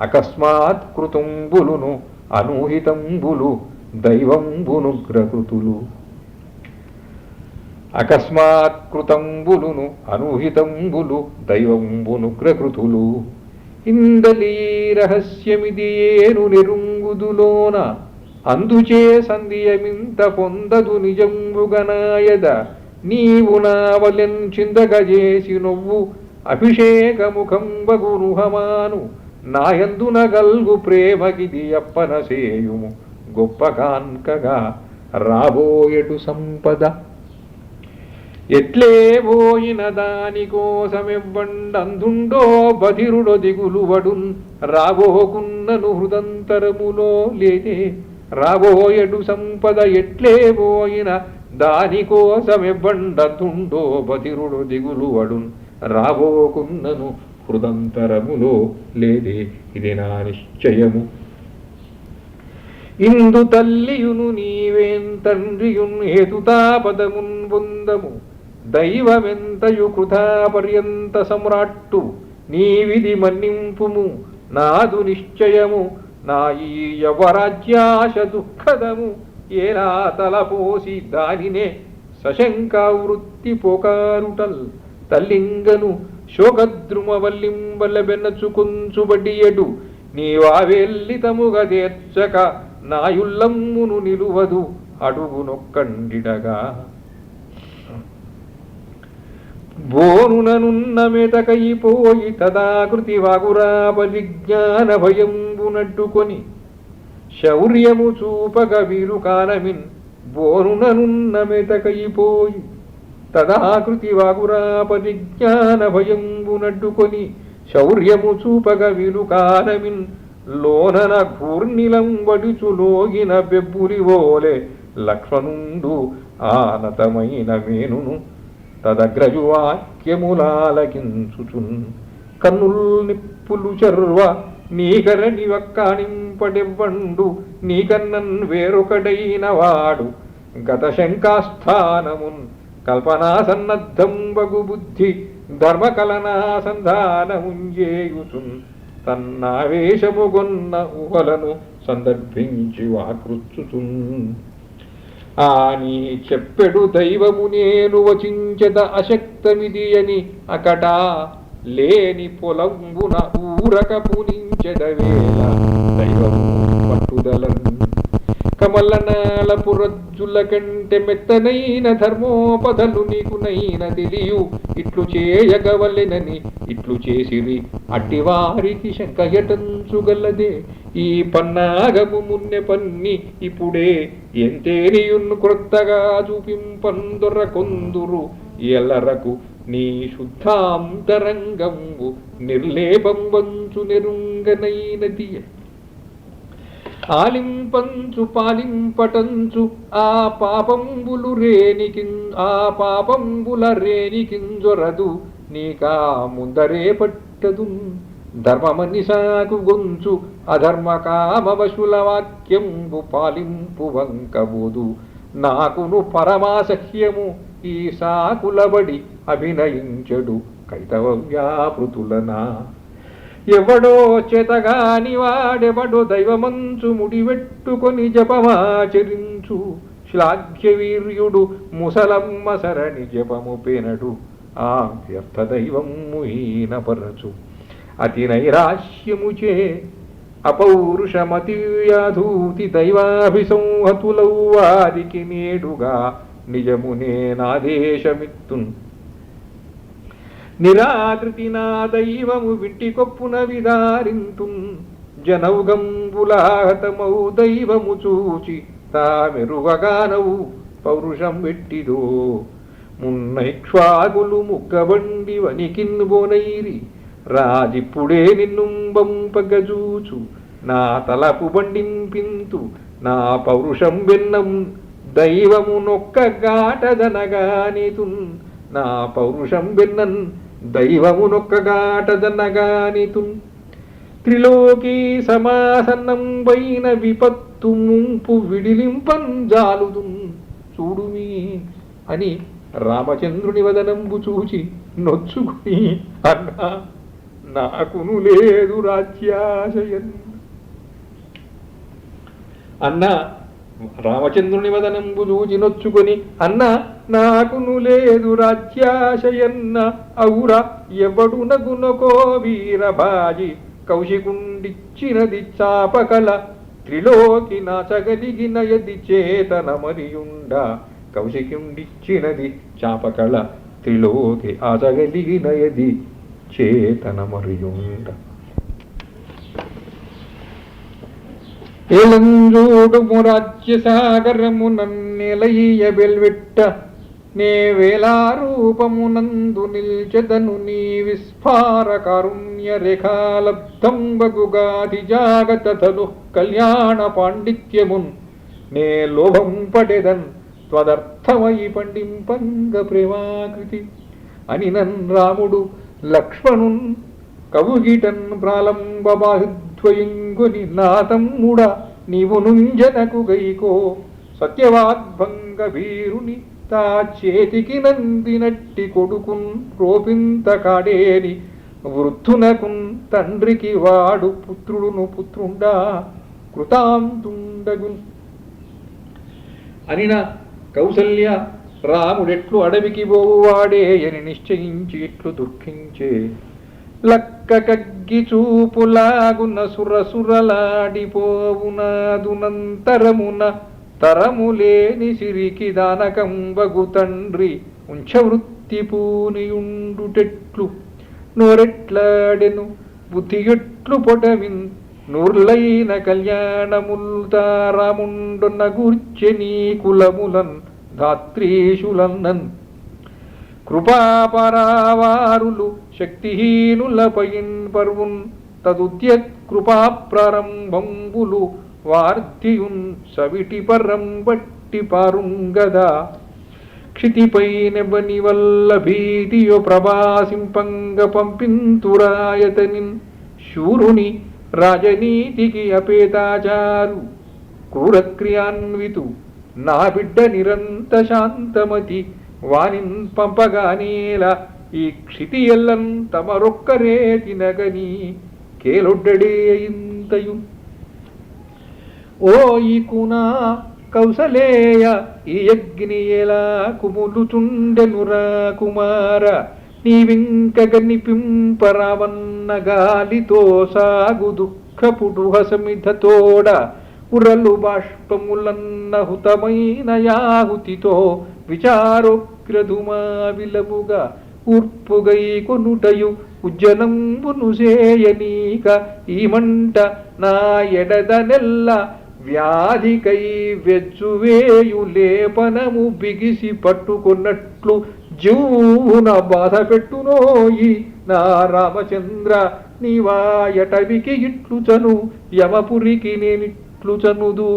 అకస్మాత్ కృతుంబులును అనూహితంబులు దైవంబునుగ్రకృతులు. అకస్మాత్ కృతంబులును అనూహితంబులు దైవంబునుగ్రకృతులు. ఇందలీ రహస్యమిది ఏను నెరుంగుదులోన, అందుచే సంధియమింత పొందదు నిజంబుగనాయద. నీవు నావలెన్ చిందగజేసి నొవ్వు అభిషేకముఖంబగురుహమాను. నాయందున గల్గు ప్రేమగిది అప్పనసేయుము గొప్ప కాన్కగా రాబోయటు సంపద. ఎట్లే పోయిన దానికోసమివ్వండందుండో బధిరుడో దిగులువడున్. రాబోకున్నను హృదంతరములో లేదే రాబోయటు సంపద. ఎట్లే పోయిన దానికోసమివ్వండందుండో బధిరుడో దిగులువడున్. రాబోకున్నను హృదంతరములో లేదే ఇది నా నిశ్చయము. ఇందు తల్లియును నీవేం తండ్రియున్ హేతుతాపదమున్ బొందము. దైవమెంతయు కృతా పర్యంత సమ్రాట్టు నీవిది మన్నింపుము. నాదు నిశ్చయము నా ఈ యవరాజ్యాశ దుఃఖదము. ఏలా తలపోసి దానినే సశంకావృత్తి పోకారుటల్. తల్లింగను శోకద్రుమవల్లింబల బెన్నచుకుంచుబడియడు. నీవావెల్లితముగ తీర్చక నాయుల్లమ్మును నిలువదు అడుగునొక్కండిడగా. బోనుననున్న మెతకైపోయి తదాకృతి వాగురా పరిజ్ఞాన భయంబునడ్డుకొని. శౌర్యము చూపగ వీలు కానమిన్ బోనుననున్న మెతకైపోయి తదాకృతి వాగురా పరిజ్ఞాన భయంబునడ్డుకొని. శౌర్యము చూపగ వీలు కానమిన్ లోనన ఘూర్నిలం వడుచులోగిన బెబ్బులివోలే లక్ష్మణుండు ఆనతమైన మేనును. తదగ్రజు వాక్యములాలకించుచున్ కన్నుల్ నిప్పులు చర్వ నీకరణి వక్కాణింపడెవ్వండు నీకన్నన్ వేరొకడైన వాడు గత శంకాస్థానమున్ కల్పనా సన్నద్ధంబగు బుద్ధి ధర్మకలనా సంధానముంజేయుచున్ తన్నావేశముగొన్న ఊహలను సందర్భించి వాకృచ్చుచున్ ఆని చెప్పెడు దైవము నేను వచించద అశక్తమిది అని అకటా లేని పొలంబున ఊరక పునించెదవేళ దైవము పట్టుదలను కమలనాల పురజ్జుల కంటే మెత్తనైన ధర్మోపదలు నీకునైన తెలియు ఇట్లు చేయగవలెనని ఇట్లు చేసిరి అట్టివారికి శంకయటంచుగలదే ఈ పన్నాగము మున్నె పన్ని ఇప్పుడే ఎంతేనియున్ను క్రొత్తగా చూపింపందొర కొందురు ఎల్లరకు నీ శుద్ధాంతరంగంబు నిర్లేపం వంచు నిరుంగనైనది ఆలింపంచు పాలింపటంచు ఆ పాపంబుల రేనికింజొరదు నీకా ముందరే పట్టదు ధర్మమని సాకు గొంచు అధర్మ కామవశుల వాక్యంబు పాలింపు వంకబోదు నాకును పరమాసహ్యము ఈ సాకులబడి అభినయించడు కైతవ్యాపృతులనా ఎవడో చేతగాని వాడెవడో దైవమంచు ముడివెట్టుకొని జపమాచరించు శ్లాఘ్యవీర్యుడు ముసలమ్మ సరణి జపము పేనడు ఆ వ్యర్థ దైవము హీనపరచు అతి నైరాశ్యముచే అపౌరుషమతి వ్యాధూతి దైవాభిసంహతులౌ వారికి నేడుగా నిజమునే నాదేశమిత్తున్ నిరాకృతి నా దైవము వింటి కొప్పున విదారింతున్ జనౌగంబులాహతమౌ దైవము చూచి తామెరుగగానవు పౌరుషం వెట్టిదో మున్నైక్ష్వాగులు ముగ్గబండి వనికిన్ బోనైరి రాజిప్పుడే నిన్నుంబంపగజూచు నా తలపు బండింపింతు నా పౌరుషం వెన్నం దైవము నొక్క గాటదనగానితున్ నా పౌరుషం వెన్నన్ దైవమునొక్కగాటదనగానితున్ త్రిలోకీ సమాసన్నంబైన విపత్తు ముంపు విడిలింపంజాలుదున్ చూడుమీ అని రామచంద్రుని వదనంబు చూచి నొచ్చుకుని అన్నా నాకును లేదు రాజ్యాశయన్ అన్నా రామచంద్రుని వదనంబు చూచి నొచ్చుకొని అన్న నాకును లేదు రాజ్యాశయన్న ఔరా ఎవడునగునకో వీరబాజి కౌశికుండిచ్చినది చాపకల త్రిలోకి నాచగలిగిన యది చేతన మరియుండ కౌశికుండిచ్చినది చాపకల త్రిలోకి ఆచగలిగిన యది చేతన మరియుండ ఏలంజూడుము రాజ్యసాగరమునన్నెలయ్య బెల్వెట్ట నే వేలారూపమునందు నిల్చెదను నీ విస్ఫార కారుణ్య రేఖాలబ్ధంబగుగాది జాగతను కళ్యాణ పాండిత్యమున్ నే లోభం పడెదన్ త్వదర్థమయి పండింపంగ ప్రేమాకృతి అని నన్ రాముడు లక్ష్మణున్ కవుగిటన్ ప్రాలంబబాహుద్వయింగుని నా తమ్ముడా నీవు నుంజనకు గైకో సత్యవాగ్భంగ వీరుని తా చేతికి నందినట్టి కొడుకున్ రోపింత కాడేని వృద్ధునకున్ తండ్రికి వాడు పుత్రుడును పుత్రుండా కృతాంతుండగున్ అనిన కౌసల్య రాముడెట్లు అడవికి పోవాడే అని నిశ్చయించి ఇట్లు దుఃఖించే లక్క కగ్గి చూపులాగున సురసురలాడిపోవునాదునంతరమున తరములేని సిరికి దానకంబగు తండ్రి ఉంచవృత్తి పూనియుండుటెట్లు నోరెట్లాడెను బుద్ధి ఎట్లు పొటవిన్ నూర్లైన కళ్యాణముల్తారాముండున గూర్చె నీ కులములన్ ధాత్రీషులన్నన్ కృపాపరావారులు శక్తిహీనులపైన్ పర్వున్ తదుద్యత్ కృపాప్రారంభంబులు వార్ధియున్ సవిటి పరం బట్టి పారుంగదా క్షితిపై నెబని వల్ల భీతియో ప్రభాసింపంగ పంపింతురాయతనిన్ శూరుని రాజనీతికి అపేతాచారు క్రూరక్రియాన్వితు నా బిడ్డ నిరంత శాంతమతి వానిన్ పంపగానేలా ఈ క్షితి ఎల్లన్ తమరొక్కరే తినగని కేలొడ్డడే ఇంతయు. ఓ ఈ కునా కౌసలేయ ఈ యజ్ఞి ఎలా కుములుచుండెనురా కుమార నీవింక గనిపింపరావన్న గాలితో సాగు దుఃఖపుడు హసమిధతోడ ఉరలు బాష్పములన్న హుతమైన యాహుతితో విచారోగ్రధుమా విలముగా ఉర్పుగై కొనుటయు ఉజ్జనంబును సేయనీక ఈ మంట నా ఎడదనెల్ల వ్యాధికై వెచ్చువేయు లేపనము బిగిసి పట్టుకున్నట్లు జీవున బాధ పెట్టునోయి నా రామచంద్ర నీవాయటవికి ఇట్లు చను యమపురికి నేనిట్లు చనుదు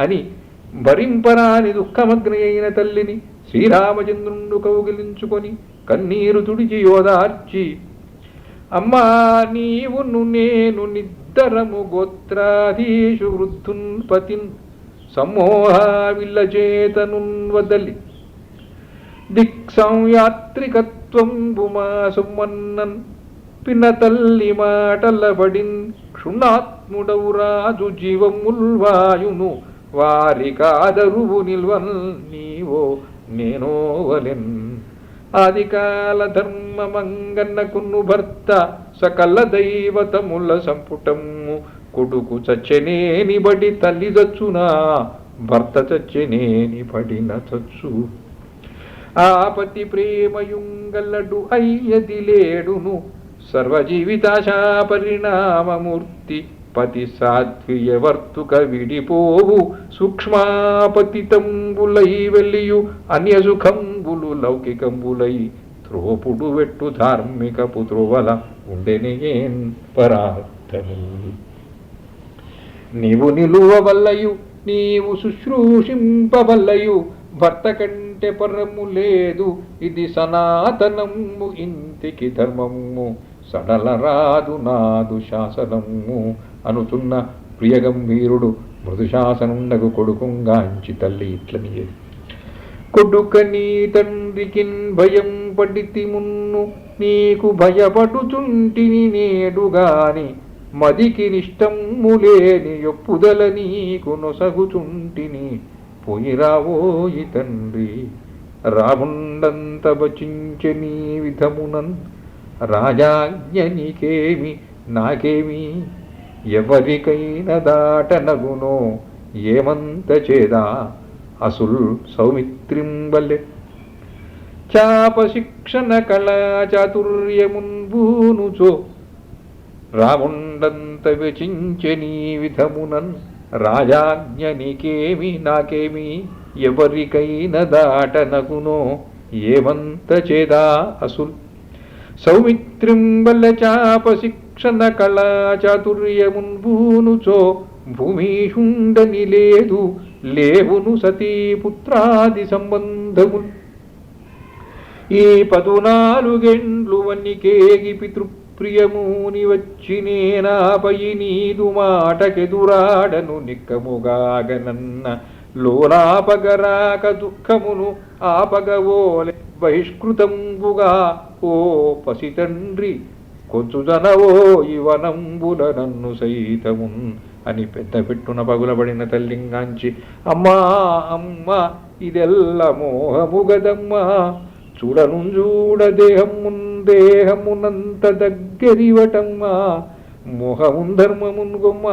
అని భరింపరాని దుఃఖమగ్ని అయిన తల్లిని శ్రీరామచంద్రుండు కౌగిలించుకొని కన్నీరు తుడిచి యోదార్చి అమ్మా నీవును నేను నిద్దరము గోత్రాధీషు వృద్ధున్ పతిన్ సమ్మోహ విల్లచేతనున్ వదలి దిక్సంయాత్రికత్వం బుమా సుమ్మన్నన్ పిన్న తల్లి మాటలబడిన్ క్షుణాత్ముడవు రాజు జీవముల్వాయును వారి కాదరువు నిల్వన్ నీవో నేనో వలెన్ ఆదికాల ధర్మమంగన్నకును భర్త సకల దైవతముల సంపుటము కొడుకు చచ్చెనేని బడి తల్లి చచ్చునా భర్త చచ్చెనేని పడిన చచ్చు ఆపతి ప్రేమయుంగల్లడు అయ్యది లేడును సర్వజీవితాశా పరిణామమూర్తి పతి సాధ్వియవర్తుక విడిపోవు సూక్ష్మాపతితంబులై వెళ్ళియు అన్యసుఖంబులు లౌకికంబులై త్రోపుడు వెట్టు ధార్మిక పుత్రువల ఉండెనేన్ పరార్థము నీవు నిలువవల్లయు నీవు శుశ్రూషింపవల్లయు భర్త కంటే పరము లేదు ఇది సనాతనము ఇంటికి ధర్మము సడలరాదు నాదు శాసనము అనుతున్న ప్రియగంభీరుడు మృదుశాసనుండగు కొడుకుంగాంచి తల్లి ఇట్లనియే కొడుక నీ తండ్రికిన్ భయం పడితి మున్ను నీకు భయపడుచుంటిని నేడుగాని మదికి నిష్టము లేని ఒప్పుదల నీకు నొసగుచుంటిని పోయిరావోయి తండ్రి రాముండంత వచించె నీ విధమునన్ రాజాజ్ఞ నీకేమి నాకేమి ఎవరికైనా దాటనగునో ఏమంత చేదా అసుల్ సౌమిత్రింబల్లె చాప శిక్షణ కళా చాతుర్యమున్బూనుచో రాముండంత వ్యచించె నీ విధమునన్ రాజాజ్ఞ నీకేమి నాకేమి ఎవరికైనా దాటనగునో ఏమంత చేదా అసుల్ సౌమిత్రింబల చాప శిక్షణ కళా చాతుర్యమున్బూనుచో భూమిషుండని లేదు లేవును సతీపుత్రాది సంబంధముల్ ఈ 14 వన్నికేగి పితృప్రియముని వచ్చినేనాపై నీదు మాటకెదురాడను నిక్కముగాగనన్న లోలాపగరాక దుఃఖమును ఆపగవోలె బహిష్కృతంబుగా ఓ పసితండ్రి కొంచుదనవో ఇవనంబుల నన్ను సైతమున్ అని పెద్ద పెట్టున పగులబడిన తల్లింగాంచి అమ్మా అమ్మా ఇదెల్ల మోహముగదమ్మా చూడ దేహమునంత దగ్గరివటమ్మా మోహమున్ ధర్మమున్ గొమ్మ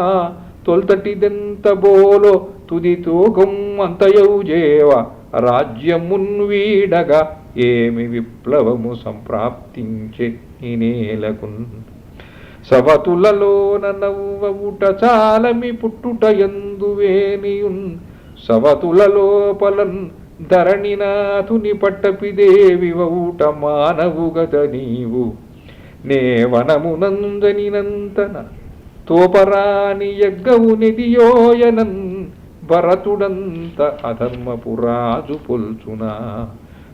తొల్తటిదెంత బోలో తుదితో గొమ్మంతయౌ జేవ రాజ్యమున్ వీడగా ఏమి విప్లవము సంప్రాప్తించే ఈ నేలకున్ సవతులలోన నవ్వవుట చాలమి పుట్టుట ఎందువేనియున్ సవతుల లోపలన్ ధరణినాథుని పట్టపిదేవివవుట మానవుగద నీవు నే వనమునందనినంతన తోపరాని యగ్గవు నిధియోయనన్ భరతుడంత అధర్మపురాజు పొల్చునా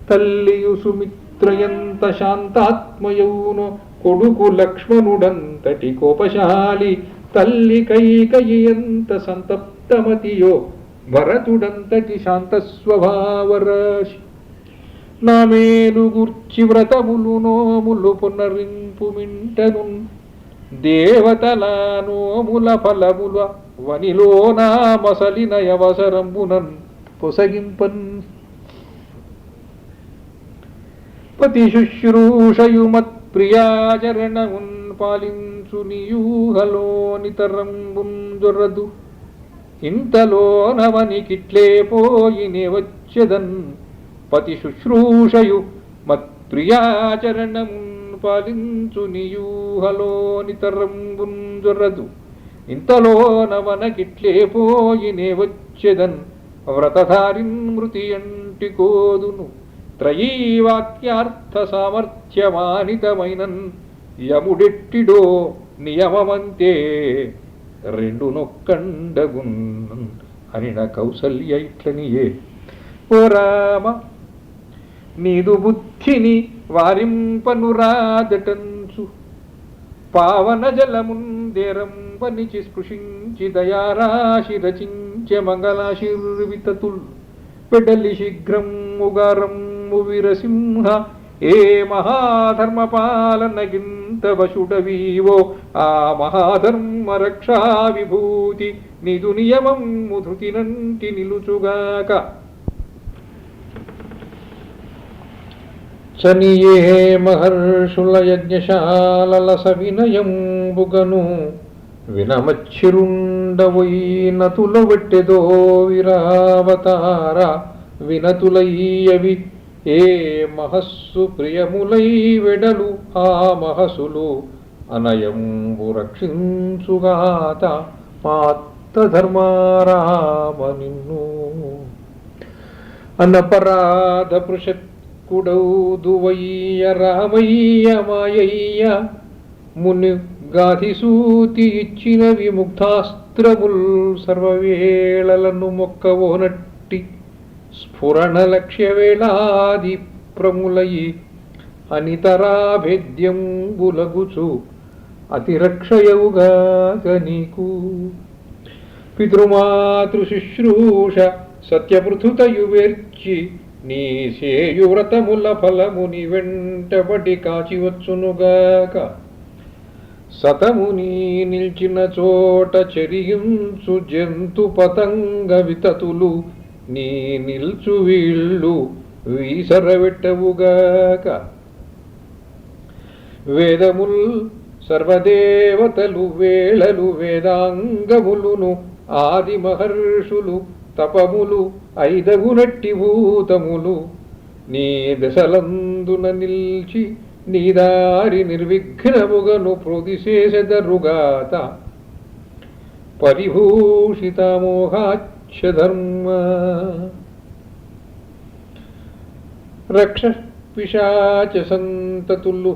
తల్లియు సుమిత్రయంత శాంతాత్మయౌను కొడుకు లక్ష్మణుడంతటి కోపశాలి తల్లి కైకయి ఎంత సంతప్తమతియో భరతుడంతటి శాంత స్వభావరాశి నా మేలు గుర్చి వ్రతములు నోములు పునరింపు మింటను దేవతల నోముల ఫలముల వనిలో నా మసలిన అవసరంబునన్ పొసగింపన్ పతి శుశ్రూషయుమత్ ప్రియాచరణమున్ పాలించు నియూహలోని తరంబున్ జొర్రదు ఇంతలోనవనికిట్లే పోయినే వచ్చెదన్ పతి శుశ్రూషయు మత్ప్రియాచరణమున్ పాలించు నియూహలోని తరంబున్ జొర్రదు ఇంతలోనవనకిట్లే పోయినే వచ్చెదన్ వ్రతధారిన్ మృతి అంటికోదును త్రయీవాక్యార్థ సామర్థ్యమానితమైనన్ యముడెట్టిడో నియమమంతే రెండు నొక్కండగున్ అనిన కౌసల్య ఇట్లనియే ఓ రామ నీదు బుద్ధిని వారింపనురాదటంచు పావన జలముందేరంబనిచి స్పృశించి దయారాశి రచించే మంగళాశీర్వితతుల్ పెడలి శీఘ్రముగారము వీరసింహ ఏ మహాధర్మపాలనగింత వశుడవీవో ఆ మహాధర్మ రక్షా విభూతి నిదు నియమము ధృతినంటి నిలుచుగాక చనియే మహర్షుల యజ్ఞశాలల సవినయంబుగను వినమచ్చిరుండవైనతుల వట్టెదో విరావతార వినతులయ్యవి ఏ మహస్సు ప్రియములై వెడలు ఆ మహసులు అనయంబు రక్షించుగాత మాత్త ధర్మారామ నిన్ను అనపరాధ పృషత్కుడౌదువయ్య రామయ్య మాయయ్య ముని గాధిసూతి ఇచ్చిన విముక్తాస్త్రముల్ సర్వవేళలను మొక్కవోనట్టి స్ఫురణ లక్ష్య వేళాది ప్రములయి అనితరాభేద్యంబులగుచు అతిరక్షయవుగాక నీకు పితృమాతృ శుశ్రూష సత్యపృథుతయు వేర్చి నీ సేయువ్రతముల ఫలముని వెంటబడి కాచివచ్చునుగాక సతముని నిల్చిన చోట చెరియించు జంతు పతంగ వితతులు నీ నిల్చు వీళ్ళు వీసరవెట్టవుగాక వేదముల్ సర్వదేవతలు వేళలు వేదాంగములును ఆది మహర్షులు తపములు ఐదగునట్టి భూతములు నీ దశలందున నిల్చి నీ దారి నిర్విఘ్నముగను ప్రోదిశేషదరుగాత పరిభూషితమోహాచ్ఛ ధర్మ రక్ష పిశాచ సంతతులు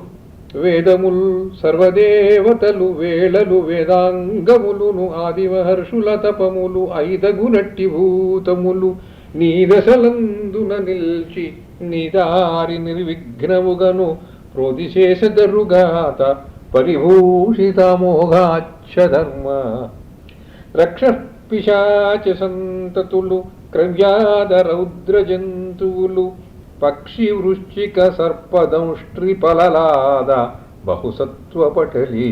వేదముల్ సర్వదేవతలు వేళలు వేదాంగములును ఆదిమహర్షుల తపములు ఐదగునట్టి భూతములు నీ దశలందున నిల్చి నీ దారి నిర్విఘ్నముగను ప్రోదిశేషదరుగాత పరిభూషితమోఘాచ్ఛ ధర్మ రక్ష పిశాచ సంతతులు క్రవ్యాద రౌద్ర జంతువులు పక్షి వృశ్చిక సర్పదంష్ట్రి పలలాద బహుసత్వపటలి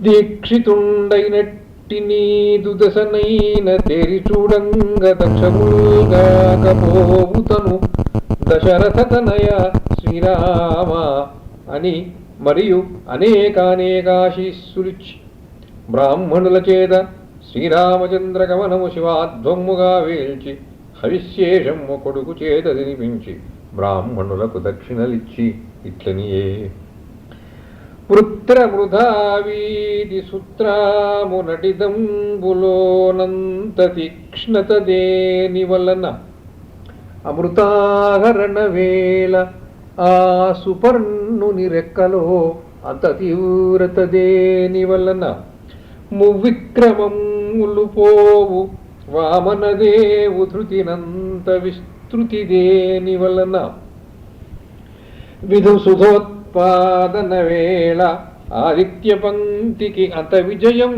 దీక్షితుండైనట్టి నీదు దశనైన తేరి చూడంగ దక్షముల్గాకపోవుతను దశరథ తనయ శ్రీరామ అని మరియు అనేకానేకాశీస్సులిచ్చి బ్రాహ్మణుల చేత శ్రీరామచంద్ర గమనము శివాధ్వముగా వేల్చి హరిశేషము కొడుకు చేత తినిపించి బ్రాహ్మణులకు దక్షిణలిచ్చి ఇట్లనియే వృత్రమృధావీది సూత్రాము నటిదంబులోనంత తీక్ష్ణత దేని వలన అమృతాహరణ వేళ ఆ సుపర్ణుని రెక్కలో అంత తీవ్రత దేని వలన మువిక్రమములు పోవు వామనదేవు ధృతినంత శృతి దేని వలన విధు సుధోత్పాదన వేళ ఆదిత్య పంక్తికి అంత విజయం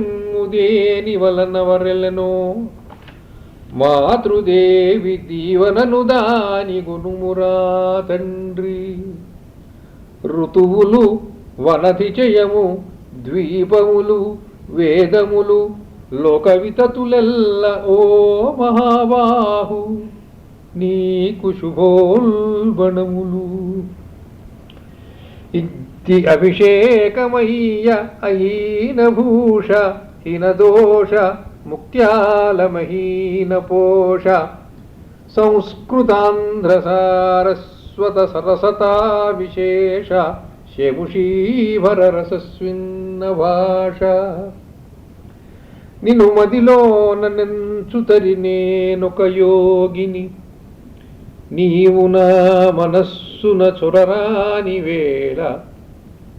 దేని వలన వరెలనో మాతృదేవి దీవనను దాని గునుమురా తండ్రి ఋతువులు వనతిచయము ద్వీపములు వేదములు లోకవితతులెల్ల ఓ మహాబాహు నీకు శుభోల్బణములు ఇద్ది అభిషేకమయ్య అయిన భూష హినదోష ముక్త్యాలమహీన పోష సంస్కృతాంధ్ర సారస్వత సరసతా విశేష శముషీభర రసస్విన్న భాష నిన్ను మదిలోన నెంచుతరి నేనొక యోగిని నీవు నా మనస్సున చొరరాని వేళ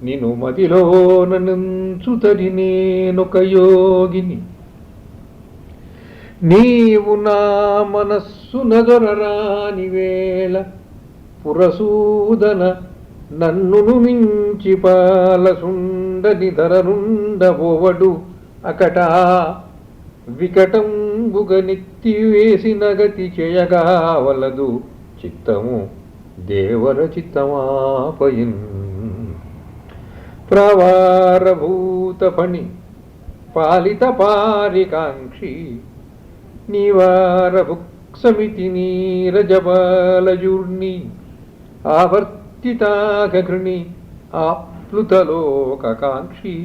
నిన్ను మదిలోన నెంచుతరి నేనొక యోగిని నీవు నా మనస్సున చొరరాని వేళ పురసూదన నన్నును మించి పాలసుండని ధరనుండబోవడు అకటా వికటంబుగ నెత్తివేసిన గతి చేయగావలదు చిత్తము దేవర చిత్తమాపయిన్ ప్రవారభూత ఫణి పాలిత పారికాంక్షి నివారభుక్సమితి నీరజబాలజూర్ణి ఆవర్తితాఘృణి ఆప్లుతలోకాంక్షి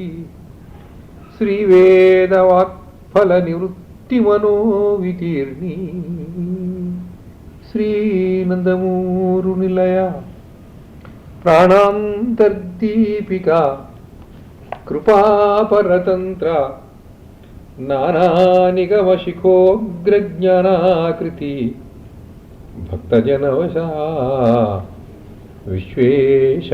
శ్రీవేదవాక్ఫల నివృత్తి మనోవితీర్ణి శ్రీనందమూరు నిలయ ప్రాణాంతర్దీపిక కృపాపరతంత్ర నానానిగమశిఖోగ్రజ్ఞానాకృతి భక్తజనవశా విశ్వేశ